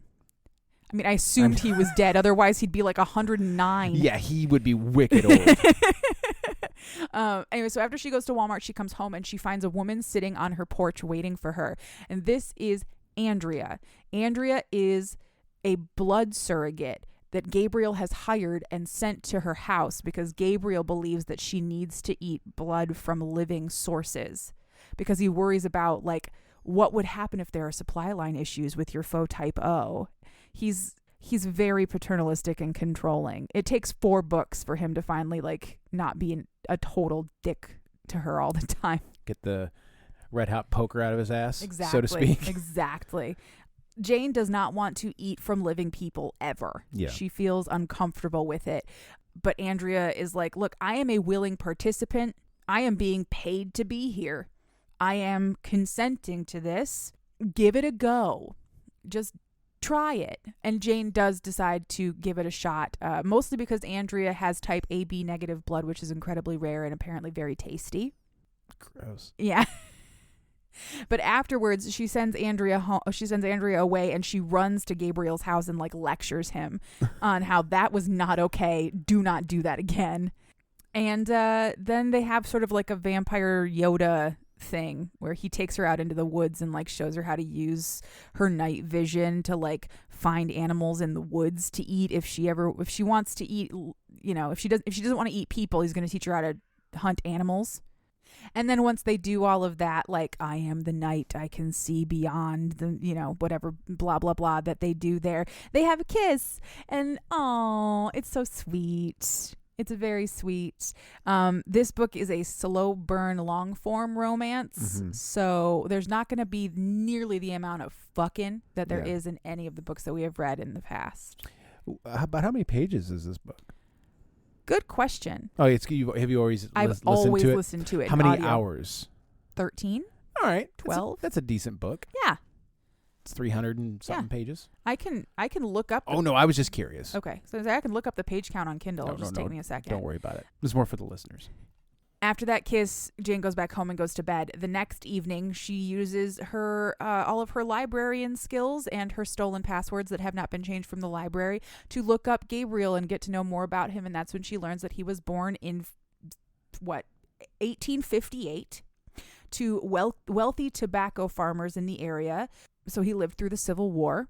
I mean, I assumed he was dead. Otherwise, he'd be like 109. Yeah, he would be wicked old. Anyway, so after she goes to Walmart, she comes home and she finds a woman sitting on her porch waiting for her. And this is Andrea. Andrea is a blood surrogate that Gabriel has hired and sent to her house because Gabriel believes that she needs to eat blood from living sources because he worries about like what would happen if there are supply line issues with your Faux Type O. He's very paternalistic and controlling. It takes 4 books for him to finally like not be a total dick to her all the time. Get the red hot poker out of his ass, Exactly. so to speak. Exactly. Jane does not want to eat from living people ever. Yeah. She feels uncomfortable with it. But Andrea is like, look, I am a willing participant. I am being paid to be here. I am consenting to this. Give it a go. Just try it. And Jane does decide to give it a shot, mostly because Andrea has type AB negative blood, which is incredibly rare and apparently very tasty. Gross. Yeah. But afterwards, she sends Andrea home. She sends Andrea away, and she runs to Gabriel's house and like lectures him on how that was not okay. Do not do that again. And then they have sort of like a vampire Yoda thing where he takes her out into the woods and like shows her how to use her night vision to like find animals in the woods to eat if she wants to eat. You know, if she doesn't want to eat people, he's going to teach her how to hunt animals. And then once they do all of that, like, I am the night, I can see beyond the, whatever, blah, blah, blah, that they do there, they have a kiss. And, oh, it's so sweet. It's very sweet. This book is a slow burn, long form romance. Mm-hmm. So there's not going to be nearly the amount of fucking that there is in any of the books that we have read in the past. About how many pages is this book? Good question. Oh, have you always I've listened always to it? listened to it. How in many audio. hours? 13. All right. 12. That's a decent book. Yeah. It's 300 and something pages. I can look up. Oh, no, I was just curious. Okay. So I can look up the page count on Kindle. No, It'll just take me a second. Don't worry about it. It's more for the listeners. After that kiss, Jane goes back home and goes to bed. The next evening, she uses her all of her librarian skills and her stolen passwords that have not been changed from the library to look up Gabriel and get to know more about him. And that's when she learns that he was born in, 1858 to wealthy tobacco farmers in the area. So he lived through the Civil War.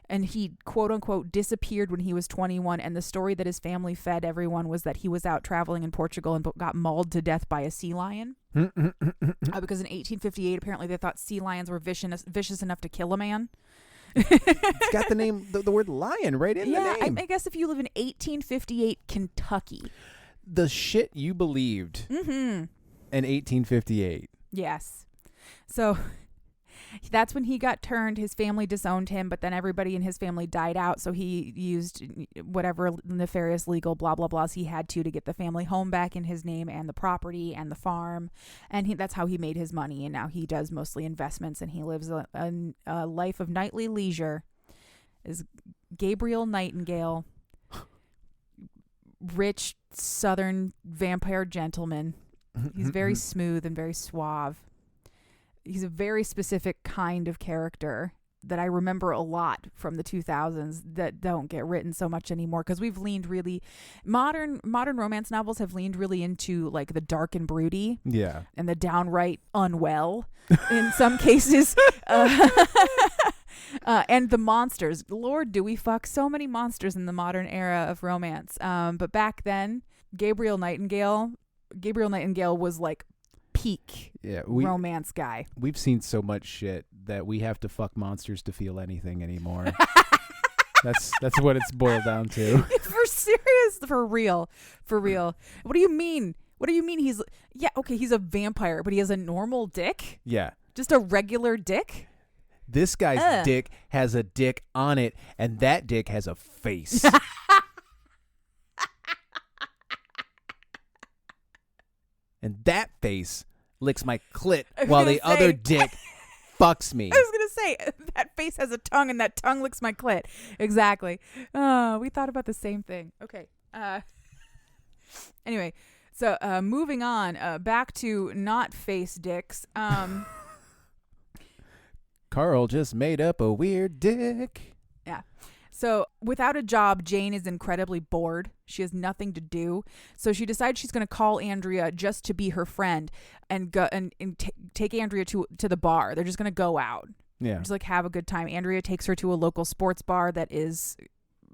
And he, quote unquote, disappeared when he was 21. And the story that his family fed everyone was that he was out traveling in Portugal and got mauled to death by a sea lion. Because in 1858, apparently they thought sea lions were vicious enough to kill a man. It's got the name, the word lion right in the name. I guess if you live in 1858 Kentucky. The shit you believed in 1858. Yes. So that's when he got turned. His family disowned him, but then everybody in his family died out. So he used whatever nefarious legal blah, blah, blahs he had to get the family home back in his name and the property and the farm. And that's how he made his money. And now he does mostly investments and he lives a life of nightly leisure. Is Gabriel Nightingale, rich Southern vampire gentleman. He's very smooth and very suave. He's a very specific kind of character that I remember a lot from the 2000s that don't get written so much anymore because we've leaned really modern romance novels have leaned really into like the dark and broody and the downright unwell in some cases and the monsters. Lord, do we fuck so many monsters in the modern era of romance. But back then, Gabriel Nightingale was like peak romance guy. We've seen so much shit that we have to fuck monsters to feel anything anymore. That's what it's boiled down to. For real. What do you mean? He's a vampire, but he has a normal dick? Yeah. Just a regular dick? This guy's dick has a dick on it, and that dick has a face. And that face licks my clit while the other dick fucks me. I was going to say, that face has a tongue and that tongue licks my clit. Exactly. We thought about the same thing. Okay. Anyway, so moving on, back to not face dicks. Carl just made up a weird dick. Yeah. So without a job, Jane is incredibly bored. She has nothing to do. So she decides she's going to call Andrea just to be her friend and go and take Andrea to the bar. They're just going to go out. Yeah. Just like have a good time. Andrea takes her to a local sports bar that is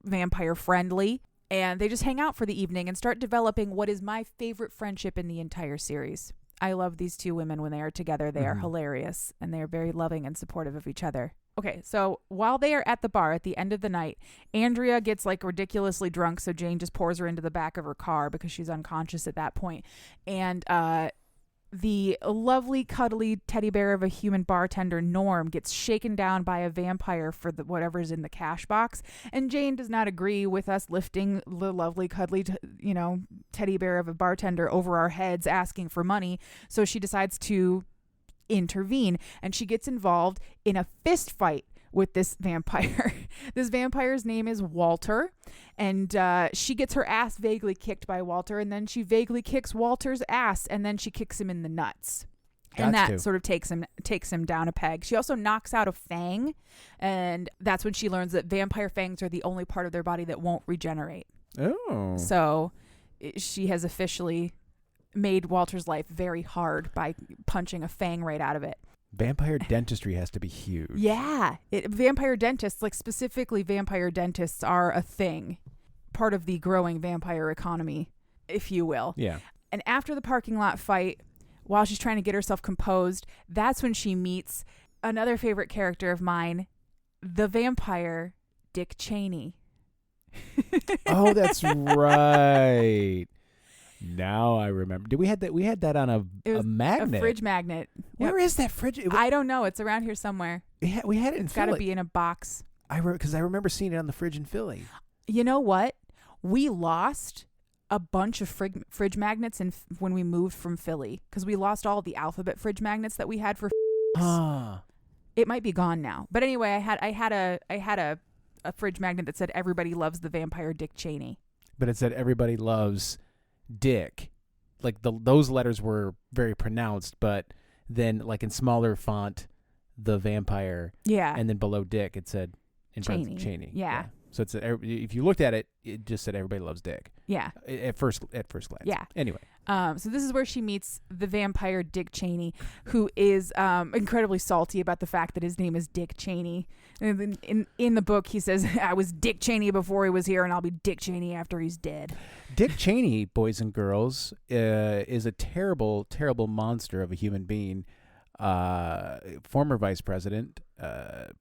vampire friendly. And they just hang out for the evening and start developing what is my favorite friendship in the entire series. I love these two women when they are together. They are hilarious and they are very loving and supportive of each other. Okay, so while they are at the bar at the end of the night, Andrea gets like ridiculously drunk, so Jane just pours her into the back of her car because she's unconscious at that point. And the lovely, cuddly teddy bear of a human bartender, Norm, gets shaken down by a vampire for whatever's in the cash box. And Jane does not agree with us lifting the lovely, cuddly, teddy bear of a bartender over our heads asking for money. So she decides to intervene, and she gets involved in a fist fight with this vampire. This vampire's name is Walter, and she gets her ass vaguely kicked by Walter, and then she vaguely kicks Walter's ass, and then she kicks him in the nuts. And that sort of takes him down a peg. She also knocks out a fang, and that's when she learns that vampire fangs are the only part of their body that won't regenerate. Oh. So she has officially made Walter's life very hard by punching a fang right out of it. Vampire dentistry has to be huge. Yeah. Vampire dentists, like specifically vampire dentists, are a thing. Part of the growing vampire economy, if you will. Yeah. And after the parking lot fight, while she's trying to get herself composed, that's when she meets another favorite character of mine, the vampire, Dick Cheney. Oh, that's right. Now I remember. We had that on a magnet. A fridge magnet. Where is that fridge? I don't know. It's around here somewhere. We had it in It's Philly. got to be in a box. Because I remember seeing it on the fridge in Philly. You know what? We lost a bunch of fridge magnets when we moved from Philly, because we lost all the alphabet fridge magnets that we had for. It might be gone now, but anyway, I had a fridge magnet that said "Everybody loves the vampire Dick Cheney," but it said "Everybody loves Dick." Like those letters were very pronounced, but then like in smaller font, the vampire. Yeah, and then below Dick it said Cheney. Yeah. So it's if you looked at it, it just said "Everybody loves Dick." Yeah. At first glance. Yeah. Anyway. So this is where she meets the vampire Dick Cheney, who is incredibly salty about the fact that his name is Dick Cheney. In the book, he says, "I was Dick Cheney before he was here, and I'll be Dick Cheney after he's dead." Dick Cheney, boys and girls, is a terrible, terrible monster of a human being. Former vice president,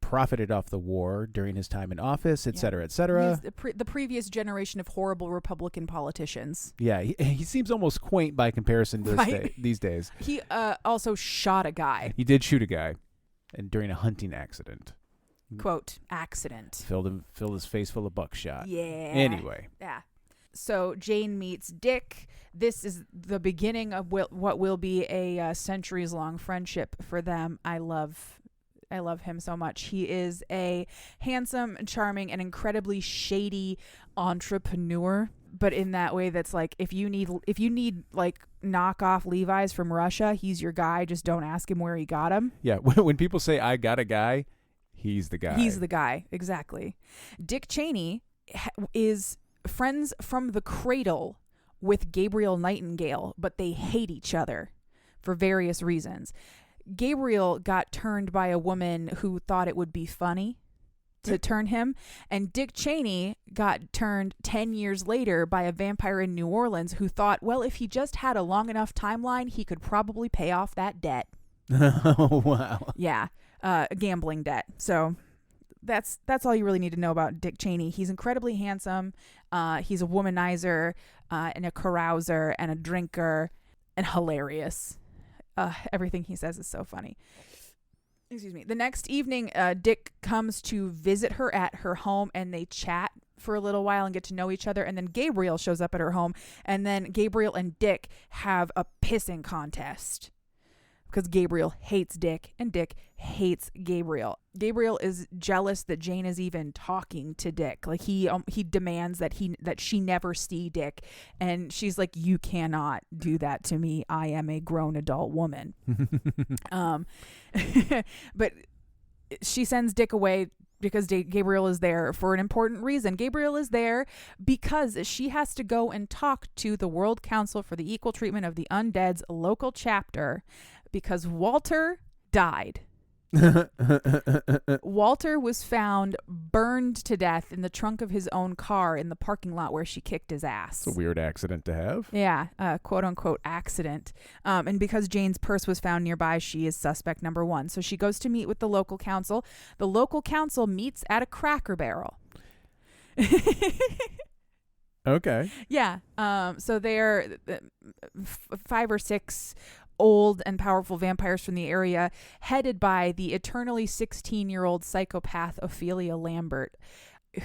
profited off the war during his time in office, et cetera, et cetera. He's the previous generation of horrible Republican politicians. Yeah, he seems almost quaint by comparison to these days. He also shot a guy. He did shoot a guy, and during a hunting accident. Quote, accident. Filled his face full of buckshot. Yeah. Anyway. Yeah. So Jane meets Dick. This is the beginning of what will be a centuries-long friendship for them. I love him so much. He is a handsome, charming, and incredibly shady entrepreneur, but in that way that's like, if you need like knockoff Levi's from Russia, he's your guy. Just don't ask him where he got them. Yeah, when people say I got a guy, he's the guy. He's the guy, exactly. Dick Cheney is friends from the cradle with Gabriel Nightingale, but they hate each other for various reasons. Gabriel got turned by a woman who thought it would be funny to turn him, and Dick Cheney got turned 10 years later by a vampire in New Orleans who thought, well, if he just had a long enough timeline, he could probably pay off that debt. Oh, wow. Yeah, a gambling debt. So that's all you really need to know about Dick Cheney. He's incredibly handsome. He's a womanizer and a carouser and a drinker and hilarious. Everything he says is so funny. Excuse me. The next evening, Dick comes to visit her at her home, and they chat for a little while and get to know each other. And then Gabriel shows up at her home, and then Gabriel and Dick have a pissing contest, because Gabriel hates Dick and Dick hates Gabriel. Gabriel is jealous that Jane is even talking to Dick. Like he demands that she never see Dick, and she's like, "You cannot do that to me. I am a grown adult woman." But she sends Dick away because Gabriel is there for an important reason. Gabriel is there because she has to go and talk to the World Council for the Equal Treatment of the Undead's local chapter, because Walter died. Walter was found burned to death in the trunk of his own car in the parking lot where she kicked his ass. It's a weird accident to have. Yeah, quote unquote accident. And because Jane's purse was found nearby, she is suspect number one. So she goes to meet with the local council. The local council meets at a Cracker Barrel. Okay. Yeah. So they're 5 or 6 old and powerful vampires from the area, headed by the eternally 16-year-old psychopath Ophelia Lambert,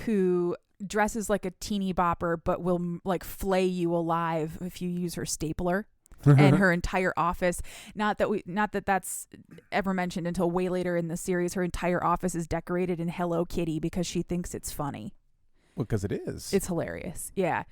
who dresses like a teeny bopper but will like flay you alive if you use her stapler. And her entire office, not that that's ever mentioned until way later in the series, her entire office is decorated in Hello Kitty because she thinks it's funny. Well, because it is. It's hilarious. Yeah.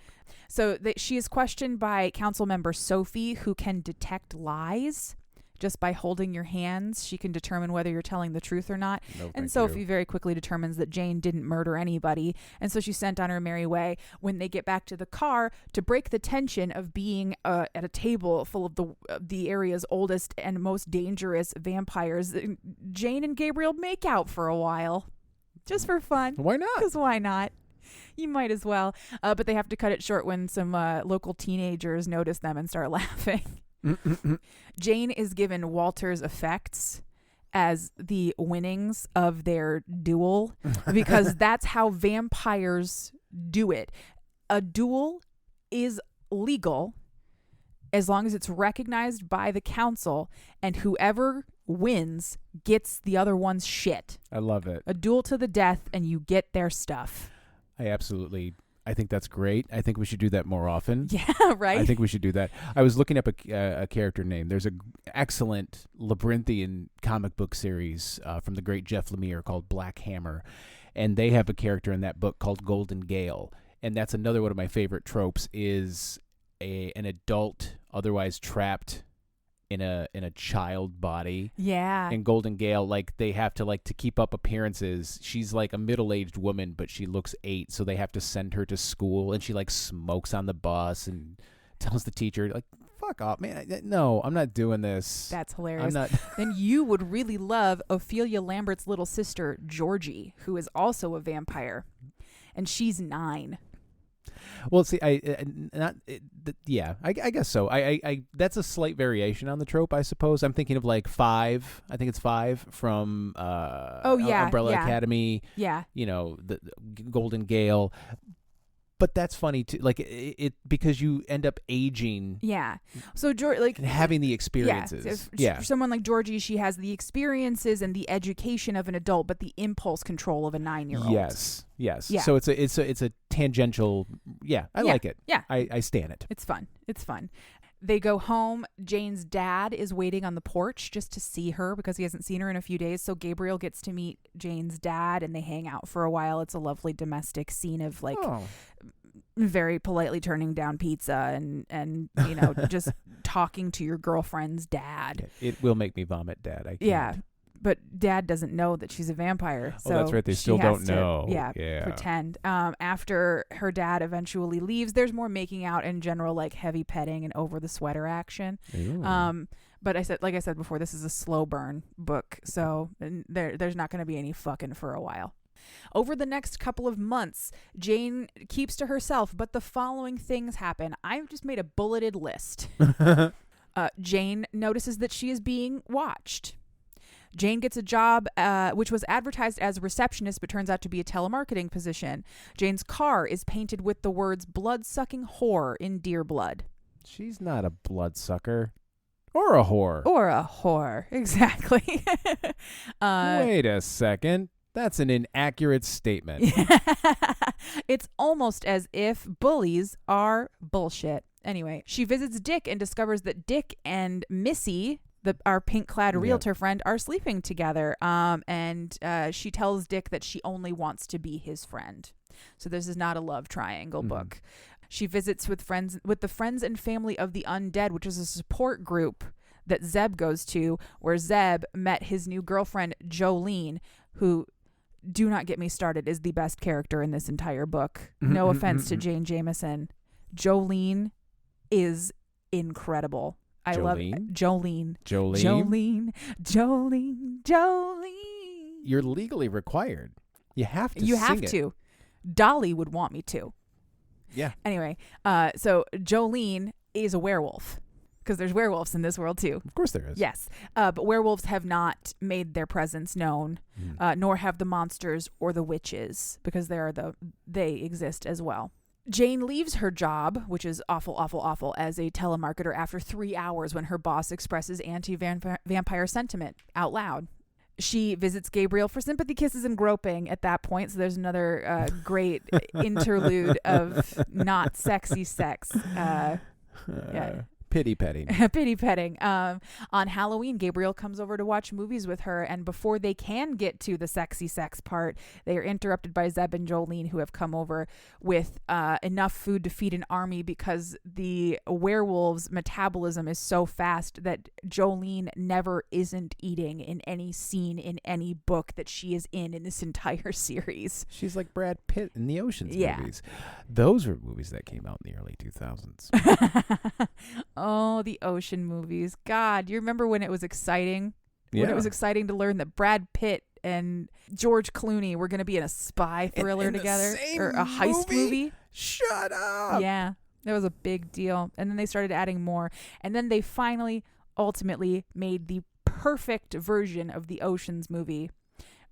So she is questioned by council member Sophie, who can detect lies just by holding your hands. She can determine whether you're telling the truth or not. No, and Sophie very quickly determines that Jane didn't murder anybody. And so she's sent on her merry way. When they get back to the car, to break the tension of being at a table full of the area's oldest and most dangerous vampires, Jane and Gabriel make out for a while. Just for fun. Why not? Because why not? You might as well. But they have to cut it short when some local teenagers notice them and start laughing. Jane is given Walter's effects as the winnings of their duel because that's how vampires do it. A duel is legal as long as it's recognized by the council, and whoever wins gets the other one's shit. I love it. A duel to the death, and you get their stuff. I think that's great. I think we should do that more often. Yeah, right? I think we should do that. I was looking up a character name. There's an excellent labyrinthian comic book series from the great Jeff Lemire called Black Hammer, and they have a character in that book called Golden Gale, and that's another one of my favorite tropes is an adult otherwise trapped in a child body. Yeah. And Golden Gale, like, they have to, like, to keep up appearances. She's like a middle-aged woman, but she looks 8, so they have to send her to school, and she like smokes on the bus and tells the teacher, like, fuck off, man. No, I'm not doing this. That's hilarious. I'm not. Then you would really love Ophelia Lambert's little sister, Georgie, who is also a vampire, and she's 9. Well, see, I guess so. I that's a slight variation on the trope, I suppose. I'm thinking of like 5. I think it's 5 from Umbrella Academy. Yeah. You know, the Golden Gale. But that's funny too, like it because you end up aging. Yeah. So like and having the experiences. Yeah. For someone like Georgie, she has the experiences and the education of an adult, but the impulse control of a 9-year-old. Yes. Yeah. So it's a tangential. Yeah, I like it. Yeah. I stand it. It's fun. They go home. Jane's dad is waiting on the porch just to see her because he hasn't seen her in a few days. So Gabriel gets to meet Jane's dad and they hang out for a while. It's a lovely domestic scene of like very politely turning down pizza and you know, just talking to your girlfriend's dad. It will make me vomit, Dad. I can't. Yeah. But Dad doesn't know that she's a vampire. So that's right. They still don't know. Yeah, pretend. After her dad eventually leaves, there's more making out in general, like heavy petting and over the sweater action. But like I said before, this is a slow burn book, so there's not going to be any fucking for a while. Over the next couple of months, Jane keeps to herself, but the following things happen. I've just made a bulleted list. Jane notices that she is being watched. Jane gets a job, which was advertised as a receptionist, but turns out to be a telemarketing position. Jane's car is painted with the words blood-sucking whore in deer blood. She's not a bloodsucker. Or a whore. Exactly. Wait a second. That's an inaccurate statement. It's almost as if bullies are bullshit. Anyway, she visits Dick and discovers that Dick and Missy, our pink-clad realtor friend, are sleeping together. And she tells Dick that she only wants to be his friend. So this is not a love triangle book. She visits with the friends and family of the undead, which is a support group that Zeb goes to, where Zeb met his new girlfriend, Jolene, who, do not get me started, is the best character in this entire book. No offense to Jane Jameson. Jolene is incredible. I love Jolene. Jolene. You're legally required. You have to You sing have it. to. Dolly would want me to. Yeah. Anyway, so Jolene is a werewolf. Because there's werewolves in this world too. Of course there is. Yes. But werewolves have not made their presence known, nor have the monsters or the witches, because they exist as well. Jane leaves her job, which is awful, as a telemarketer after 3 hours when her boss expresses anti-vampire sentiment out loud. She visits Gabriel for sympathy kisses and groping at that point. So there's another great interlude of not sexy sex. Pity petting. Pity petting. On Halloween, Gabriel comes over to watch movies with her, and before they can get to the sexy sex part, they are interrupted by Zeb and Jolene, who have come over with enough food to feed an army because the werewolves' metabolism is so fast that Jolene never isn't eating in any scene in any book that she is in this entire series. She's like Brad Pitt in the Ocean's movies. Those were movies that came out in the early 2000s. Oh, the Ocean movies. God, you remember when it was exciting? Yeah. When it was exciting to learn that Brad Pitt and George Clooney were going to be in a spy thriller together? Or a heist movie? Shut up. Yeah. That was a big deal. And then they started adding more. And then they finally, ultimately made the perfect version of the Oceans movie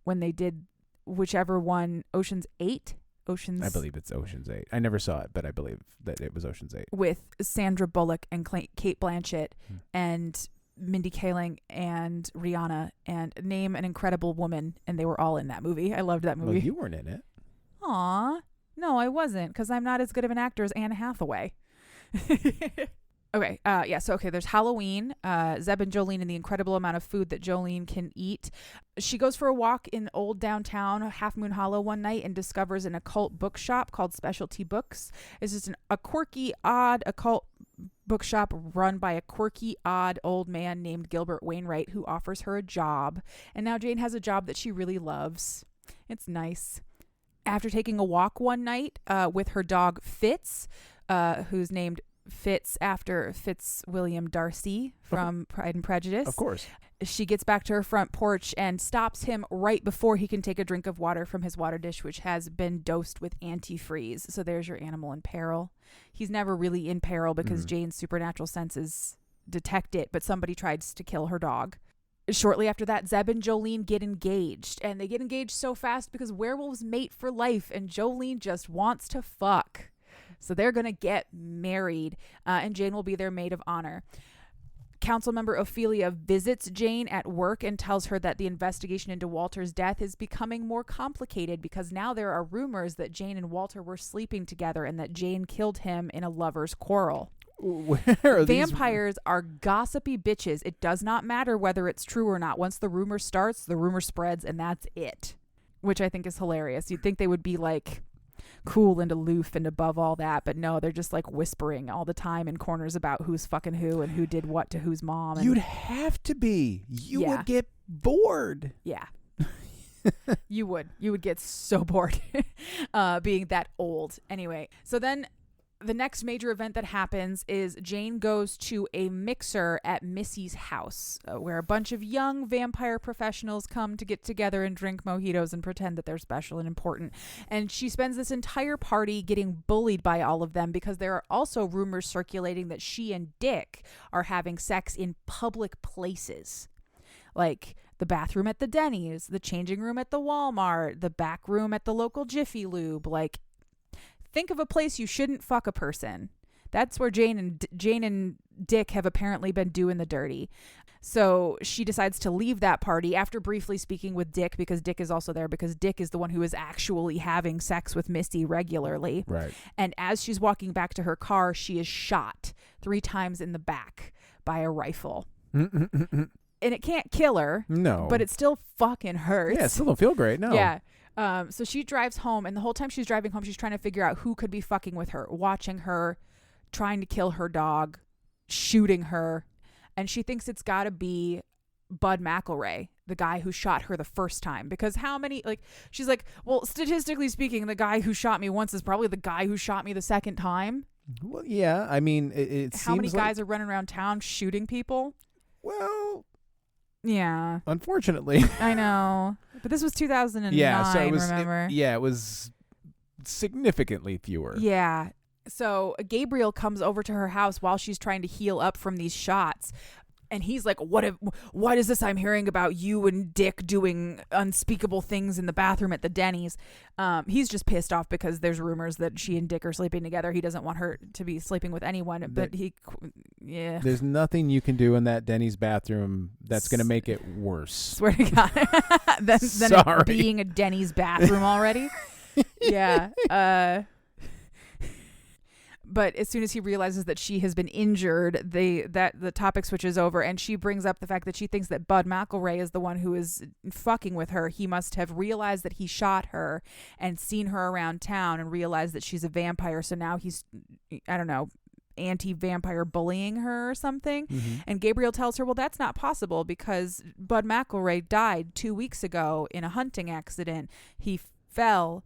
when they did whichever one, Oceans 8? I believe it's Ocean's 8. I never saw it, but I believe that it was Ocean's 8. With Sandra Bullock and Kate Blanchett and Mindy Kaling and Rihanna, and name an incredible woman, and they were all in that movie. I loved that movie. Well, you weren't in it. Aw. No, I wasn't, because I'm not as good of an actor as Anne Hathaway. Okay, there's Halloween, Zeb and Jolene and the incredible amount of food that Jolene can eat. She goes for a walk in old downtown Half Moon Hollow one night and discovers an occult bookshop called Specialty Books. It's just a quirky, odd occult bookshop run by a quirky, odd old man named Gilbert Wainwright who offers her a job. And now Jane has a job that she really loves. It's nice. After taking a walk one night with her dog Fitz, who's named Fitz after Fitzwilliam Darcy from Pride and Prejudice. Of course. She gets back to her front porch and stops him right before he can take a drink of water from his water dish, which has been dosed with antifreeze. So there's your animal in peril. He's never really in peril because Jane's supernatural senses detect it, but somebody tries to kill her dog. Shortly after that, Zeb and Jolene get engaged, and they get engaged so fast because werewolves mate for life, and Jolene just wants to fuck. So they're going to get married, and Jane will be their maid of honor. Councilmember Ophelia visits Jane at work and tells her that the investigation into Walter's death is becoming more complicated because now there are rumors that Jane and Walter were sleeping together and that Jane killed him in a lover's quarrel. Where are Vampires are gossipy bitches. It does not matter whether it's true or not. Once the rumor starts, the rumor spreads, and that's it, which I think is hilarious. You'd think they would be like cool and aloof and above all that, but no, they're just like whispering all the time in corners about who's fucking who and who did what to whose mom. And you'd have to be. You would get bored. Yeah. You would get so bored being that old. Anyway, so then the next major event that happens is Jane goes to a mixer at Missy's house where a bunch of young vampire professionals come to get together and drink mojitos and pretend that they're special and important. And she spends this entire party getting bullied by all of them because there are also rumors circulating that she and Dick are having sex in public places. Like the bathroom at the Denny's, the changing room at the Walmart, the back room at the local Jiffy Lube. Like, think of a place you shouldn't fuck a person. That's where Jane and Dick have apparently been doing the dirty. So she decides to leave that party after briefly speaking with Dick, because Dick is also there, because Dick is the one who is actually having sex with Misty regularly. Right. And as she's walking back to her car, she is shot 3 times in the back by a rifle. And it can't kill her. No. But it still fucking hurts. Yeah, it still don't feel great. No. Yeah. So she drives home, and the whole time she's driving home, she's trying to figure out who could be fucking with her, watching her, trying to kill her dog, shooting her. And she thinks it's got to be Bud McElroy, the guy who shot her the first time. Because how many, she's like, well, statistically speaking, the guy who shot me once is probably the guy who shot me the second time. Well, yeah. I mean, it how many guys are running around town shooting people? Well, yeah. Unfortunately. I know. But this was 2009, yeah, so it was, remember? It was significantly fewer. Yeah. So Gabriel comes over to her house while she's trying to heal up from these shots. And he's like, what is this I'm hearing about you and Dick doing unspeakable things in the bathroom at the Denny's? He's just pissed off because there's rumors that she and Dick are sleeping together. He doesn't want her to be sleeping with anyone, but yeah. There's nothing you can do in that Denny's bathroom that's going to make it worse. Swear to God. than it being a Denny's bathroom already. Yeah. But as soon as he realizes that she has been injured, the topic switches over, and she brings up the fact that she thinks that Bud McElroy is the one who is fucking with her. He must have realized that he shot her and seen her around town and realized that she's a vampire. So now he's, I don't know, anti-vampire bullying her or something. Mm-hmm. And Gabriel tells her, well, that's not possible because Bud McElroy died 2 weeks ago in a hunting accident. He fell.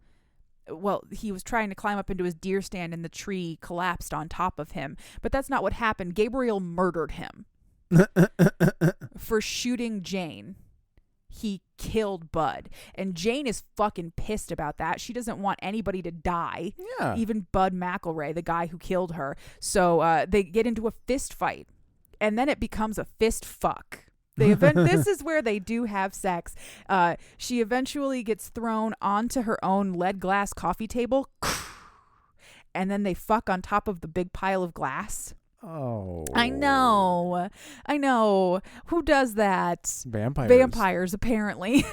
Well, he was trying to climb up into his deer stand and the tree collapsed on top of him. But that's not what happened. Gabriel murdered him for shooting Jane. he killed Bud. And Jane is fucking pissed about that. She doesn't want anybody to die. Yeah. Even Bud McElroy, the guy who killed her. So they get into a fist fight. And then it becomes a fist fuck. This is where they do have sex. She eventually gets thrown onto her own lead glass coffee table. And then they fuck on top of the big pile of glass. Oh. I know. Who does that? Vampires, apparently.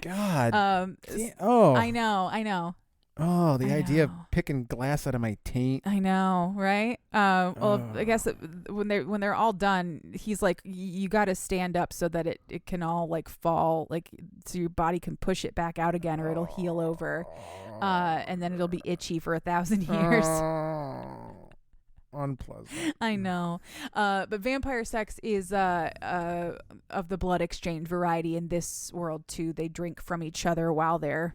God. Oh. I know. Oh, the idea of picking glass out of my taint. I know, right? Well, I guess when they're all done, he's like, you got to stand up so that it can all like fall, like so your body can push it back out again, or it'll heal over, and then it'll be itchy for 1,000 years. Unpleasant. I know. But vampire sex is of the blood exchange variety in this world too. They drink from each other while they're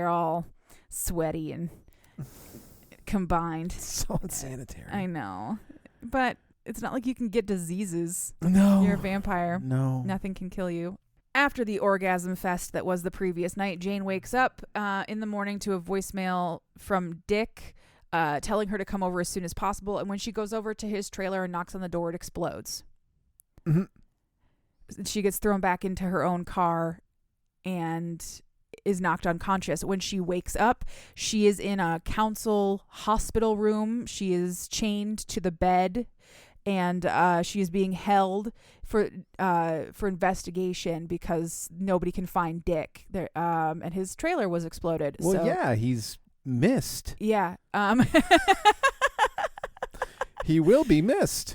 all sweaty and combined. So unsanitary. I know. But it's not like you can get diseases. No. You're a vampire. No. Nothing can kill you. After the orgasm fest that was the previous night, Jane wakes up in the morning to a voicemail from Dick telling her to come over as soon as possible. And when she goes over to his trailer and knocks on the door, it explodes. Mm-hmm. She gets thrown back into her own car and is knocked unconscious. When she wakes up, she is in a council hospital room. She is chained to the bed, and she is being held for investigation because nobody can find Dick. There, and his trailer was exploded. Well, so, yeah, he's missed. Yeah. He will be missed.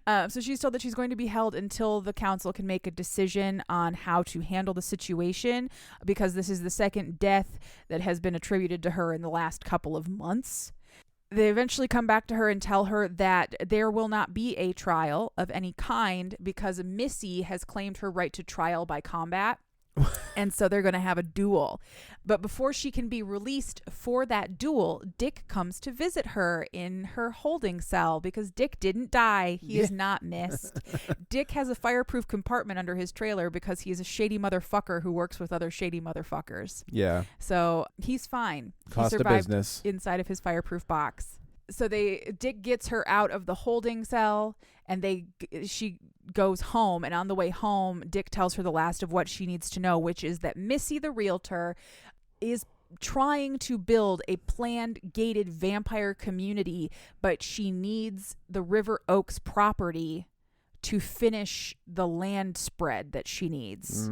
So she's told that she's going to be held until the council can make a decision on how to handle the situation, because this is the second death that has been attributed to her in the last couple of months. They eventually come back to her and tell her that there will not be a trial of any kind because Missy has claimed her right to trial by combat. And so they're going to have a duel. But before she can be released for that duel, Dick comes to visit her in her holding cell because Dick didn't die. He is not missed. Dick has a fireproof compartment under his trailer because he's a shady motherfucker who works with other shady motherfuckers. Yeah. So he's fine. Cost he of business. Inside of his fireproof box. So Dick gets her out of the holding cell, and she goes home, and on the way home, Dick tells her the last of what she needs to know, which is that Missy the realtor is trying to build a planned gated vampire community, but she needs the River Oaks property to finish the land spread that she needs.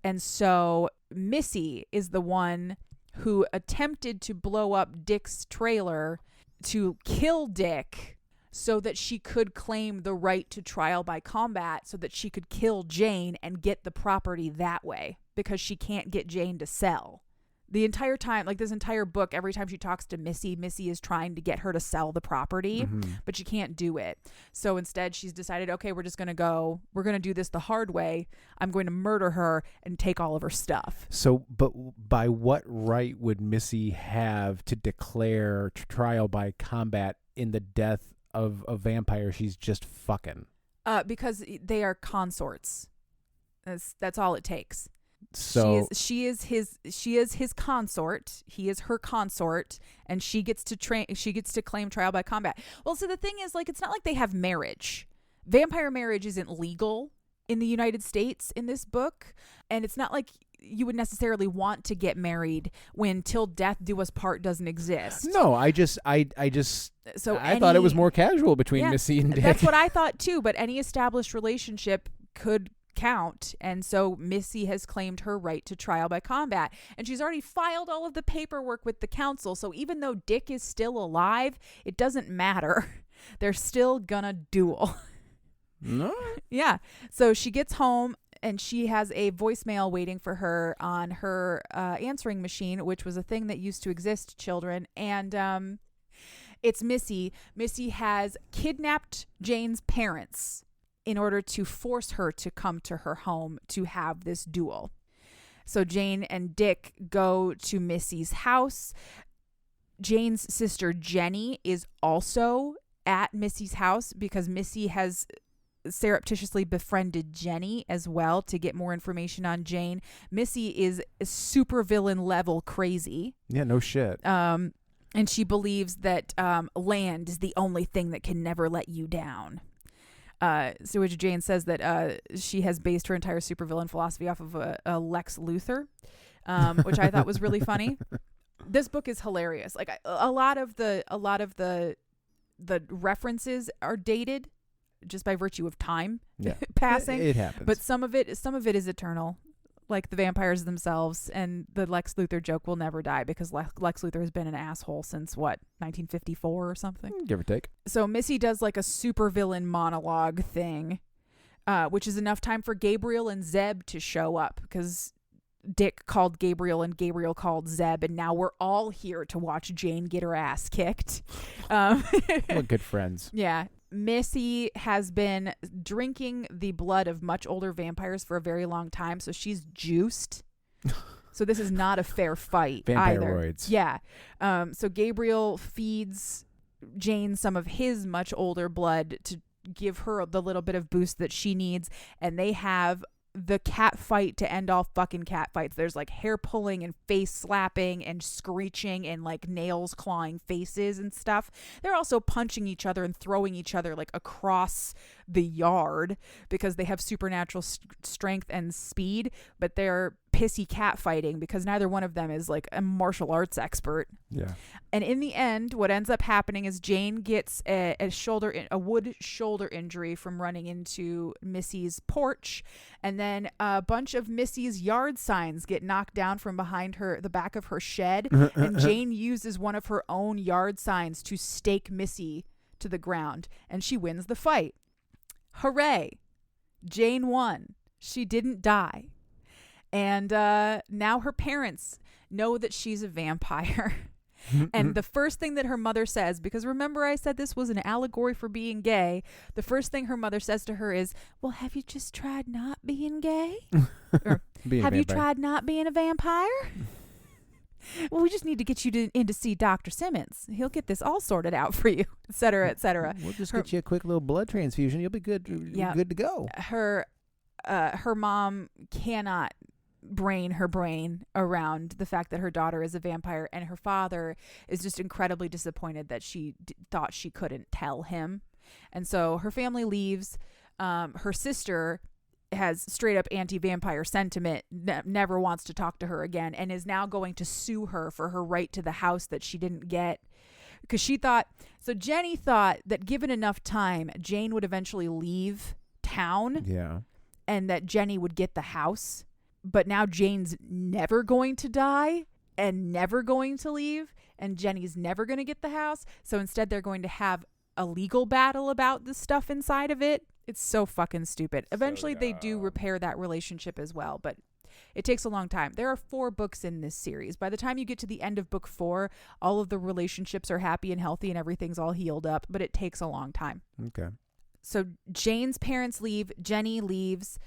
And so Missy is the one who attempted to blow up Dick's trailer to kill Dick so that she could claim the right to trial by combat, so that she could kill Jane and get the property that way, because she can't get Jane to sell. The entire time, like this entire book, every time she talks to Missy is trying to get her to sell the property, but she can't do it. So instead she's decided, okay, we're going to do this the hard way. I'm going to murder her and take all of her stuff. So, but by what right would Missy have to declare trial by combat in the death of a vampire she's just fucking? Because they are consorts. That's all it takes. So she is his consort. He is her consort, and she gets to claim trial by combat. Well, so the thing is, like, it's not like they have marriage. Vampire marriage isn't legal in the United States in this book, and it's not like you would necessarily want to get married when till death do us part doesn't exist. No, I thought it was more casual between Missy and Dick. That's what I thought too, but any established relationship could count, and so Missy has claimed her right to trial by combat, and she's already filed all of the paperwork with the council, so even though Dick is still alive, it doesn't matter. They're still gonna duel. No. Yeah. So she gets home, and she has a voicemail waiting for her on her answering machine, which was a thing that used to exist, children. And it's Missy. Missy has kidnapped Jane's parents in order to force her to come to her home to have this duel. So Jane and Dick go to Missy's house. Jane's sister Jenny is also at Missy's house because Missy has surreptitiously befriended Jenny as well to get more information on Jane. Missy is supervillain level crazy. Yeah, no shit. And she believes that land is the only thing that can never let you down. So which Jane says that she has based her entire supervillain philosophy off of a Lex Luthor, which I thought was really funny. This book is hilarious. Like a lot of the references are dated just by virtue of time passing. It happens. But some of it is eternal, like the vampires themselves, and the Lex Luthor joke will never die because Lex Luthor has been an asshole since 1954 or something, give or take. So Missy does like a supervillain monologue thing, which is enough time for Gabriel and Zeb to show up because Dick called Gabriel and Gabriel called Zeb, and now we're all here to watch Jane get her ass kicked. What good friends. Yeah. Missy has been drinking the blood of much older vampires for a very long time, so she's juiced. So this is not a fair fight Vampiroids. either. Yeah. So Gabriel feeds Jane some of his much older blood to give her the little bit of boost that she needs, and they have the cat fight to end all fucking cat fights. There's like hair pulling and face slapping and screeching and like nails clawing faces and stuff. They're also punching each other and throwing each other like across the yard because they have supernatural strength and speed, but they're pissy cat fighting because neither one of them is like a martial arts expert. Yeah. And in the end, what ends up happening is Jane gets a wood shoulder injury from running into Missy's porch, and then a bunch of Missy's yard signs get knocked down from behind the back of her shed, and Jane uses one of her own yard signs to stake Missy to the ground, and she wins the fight. Hooray! Jane won. She didn't die. And now her parents know that she's a vampire. And the first thing that her mother says, because remember I said this was an allegory for being gay, the first thing her mother says to her is, well, have you just tried not being gay? Or, have you tried not being a vampire? Well, we just need to get you in to see Dr. Simmons. He'll get this all sorted out for you, et cetera, et cetera. We'll just get you a quick little blood transfusion. You'll be good. Yeah. Good to go. Her mom cannot brain her brain around the fact that her daughter is a vampire, and her father is just incredibly disappointed that she thought she couldn't tell him. And so her family leaves. Her sister has straight up anti-vampire sentiment, never wants to talk to her again, and is now going to sue her for her right to the house that she didn't get. Because Jenny thought that given enough time, Jane would eventually leave town. Yeah. And that Jenny would get the house. But now Jane's never going to die and never going to leave, and Jenny's never going to get the house. So instead they're going to have a legal battle about the stuff inside of it. It's so fucking stupid. Eventually they do repair that relationship as well, but it takes a long time. There are 4 books in this series. By the time you get to the end of book 4, all of the relationships are happy and healthy and everything's all healed up, but it takes a long time. Okay. So Jane's parents leave, Jenny leaves.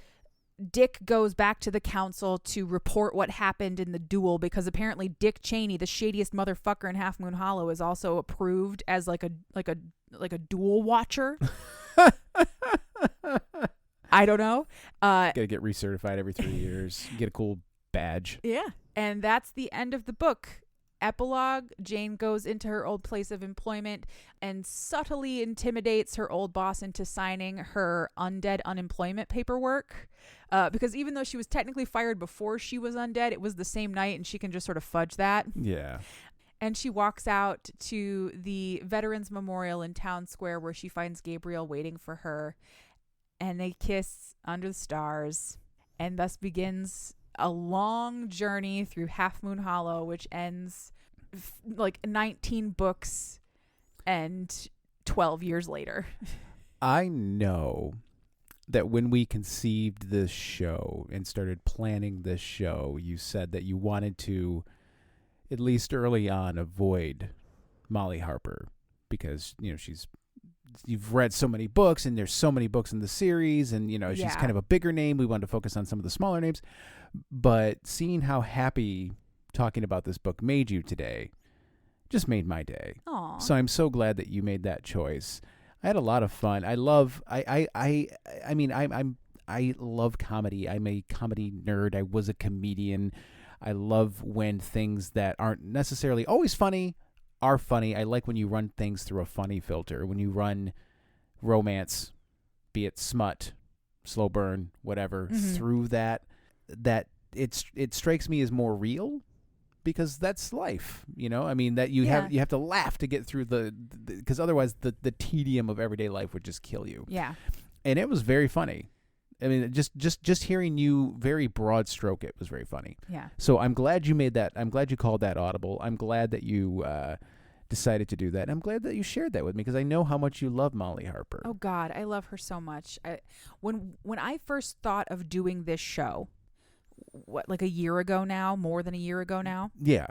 Dick goes back to the council to report what happened in the duel because apparently Dick Cheney, the shadiest motherfucker in Half Moon Hollow, is also approved as like a duel watcher. I don't know. Gotta get recertified every 3 years. Get a cool badge. Yeah. And that's the end of the book. Epilogue, Jane goes into her old place of employment and subtly intimidates her old boss into signing her undead unemployment paperwork. Because even though she was technically fired before she was undead, it was the same night and she can just sort of fudge that. Yeah. And she walks out to the Veterans Memorial in Town Square where she finds Gabriel waiting for her. And they kiss under the stars. And thus begins a long journey through Half Moon Hollow, which ends like 19 books and 12 years later. I know that when we conceived this show and started planning this show, you said that you wanted to, at least early on, avoid Molly Harper because, you've read so many books and there's so many books in the series and, she's kind of a bigger name. We wanted to focus on some of the smaller names. But seeing how happy talking about this book made you today just made my day. Aww. So I'm so glad that you made that choice. I had a lot of fun. I love I mean I love comedy. I'm a comedy nerd. I was a comedian. I love when things that aren't necessarily always funny are funny. I like when you run things through a funny filter. When you run romance, be it smut, slow burn, whatever, through that it strikes me as more real. Because that's life, you know. I mean, that you have to laugh to get through because otherwise the tedium of everyday life would just kill you. Yeah, and it was very funny. I mean, just hearing you very broad stroke it was very funny. Yeah. So I'm glad you made that. I'm glad you called that audible. I'm glad that you decided to do that. And I'm glad that you shared that with me because I know how much you love Molly Harper. Oh God, I love her so much. When I first thought of doing this show. What, like a year ago now, more than a year ago now? Yeah.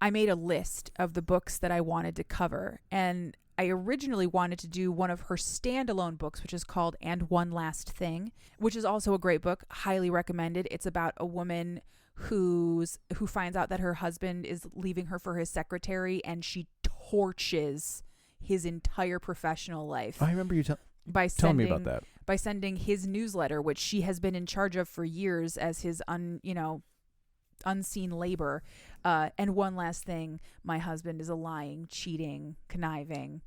I made a list of the books that I wanted to cover. And I originally wanted to do one of her standalone books, which is called And One Last Thing, which is also a great book. Highly recommended. It's about a woman who finds out that her husband is leaving her for his secretary, and she torches his entire professional life. I remember you telling me about that. By sending his newsletter, which she has been in charge of for years as his unseen labor. And one last thing, my husband is a lying, cheating, conniving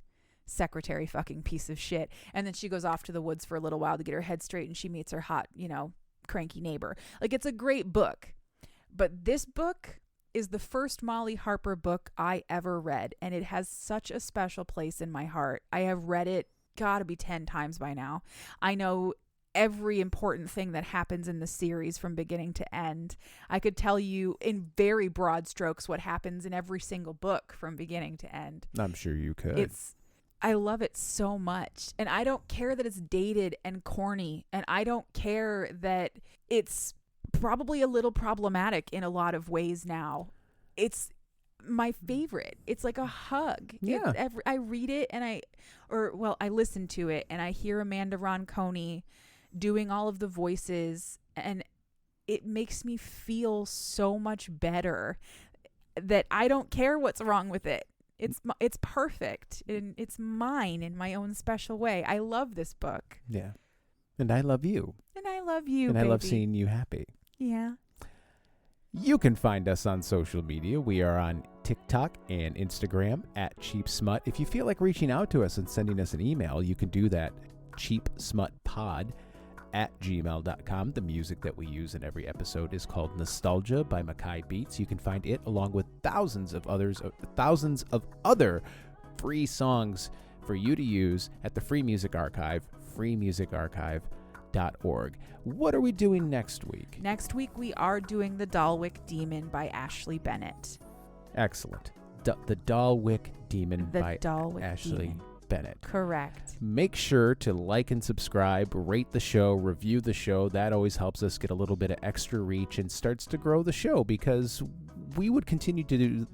secretary fucking piece of shit. And then she goes off to the woods for a little while to get her head straight, and she meets her hot, cranky neighbor. Like, it's a great book. But this book is the first Molly Harper book I ever read, and it has such a special place in my heart. I have read it gotta be 10 times by now. I know every important thing that happens in the series from beginning to end. I could tell you in very broad strokes what happens in every single book from beginning to end. I'm sure you could. I love it so much. And I don't care that it's dated and corny. And I don't care that it's probably a little problematic in a lot of ways now. It's my favorite. It's like a hug. Yeah. I read it and I listen to it and I hear Amanda Ronconi doing all of the voices, and it makes me feel so much better that I don't care what's wrong with it. It's perfect and it's mine in my own special way. I love this book. Yeah. And I love you. And I love you, And baby. I love seeing you happy. Yeah. You can find us on social media. We are on TikTok and Instagram at Cheap Smut. If you feel like reaching out to us and sending us an email, you can do that, cheapsmutpod@gmail.com. The music that we use in every episode is called Nostalgia by Mackay Beats. You can find it along with thousands of other free songs for you to use at the Free Music Archive, freemusicarchive.org. What are we doing next week? Next week, we are doing The Dalwick Demon by Ashley Bennett. Excellent. The Dalwick Demon by Ashley Demon. Bennett. Correct. Make sure to like and subscribe, rate the show, review the show. That always helps us get a little bit of extra reach and starts to grow the show, because we would continue to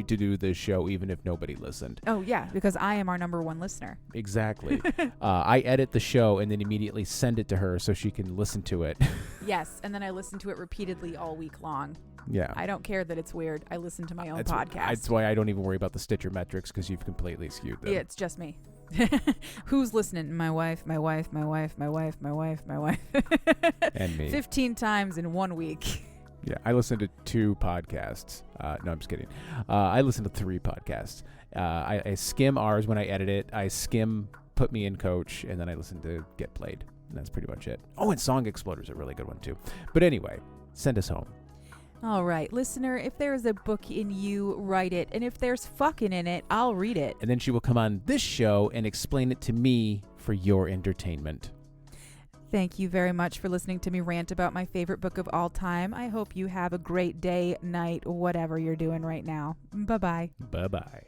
do this show even if nobody listened. Oh, yeah, because I am our number one listener. Exactly. I edit the show and then immediately send it to her so she can listen to it. Yes, and then I listen to it repeatedly all week long. Yeah. I don't care that it's weird. I listen to my own podcast. That's why I don't even worry about the Stitcher metrics, because you've completely skewed them. Yeah, it's just me. Who's listening? My wife, my wife, my wife, my wife, my wife, my wife. And me. 15 times in 1 week. Yeah, I listen to 2 podcasts. No, I'm just kidding. I listen to 3 podcasts. I skim ours when I edit it. I skim Put Me in Coach, and then I listen to Get Played. And that's pretty much it. Oh, and Song Exploder's a really good one, too. But anyway, send us home. All right, listener, if there's a book in you, write it. And if there's fucking in it, I'll read it. And then she will come on this show and explain it to me for your entertainment. Thank you very much for listening to me rant about my favorite book of all time. I hope you have a great day, night, whatever you're doing right now. Bye-bye. Bye-bye.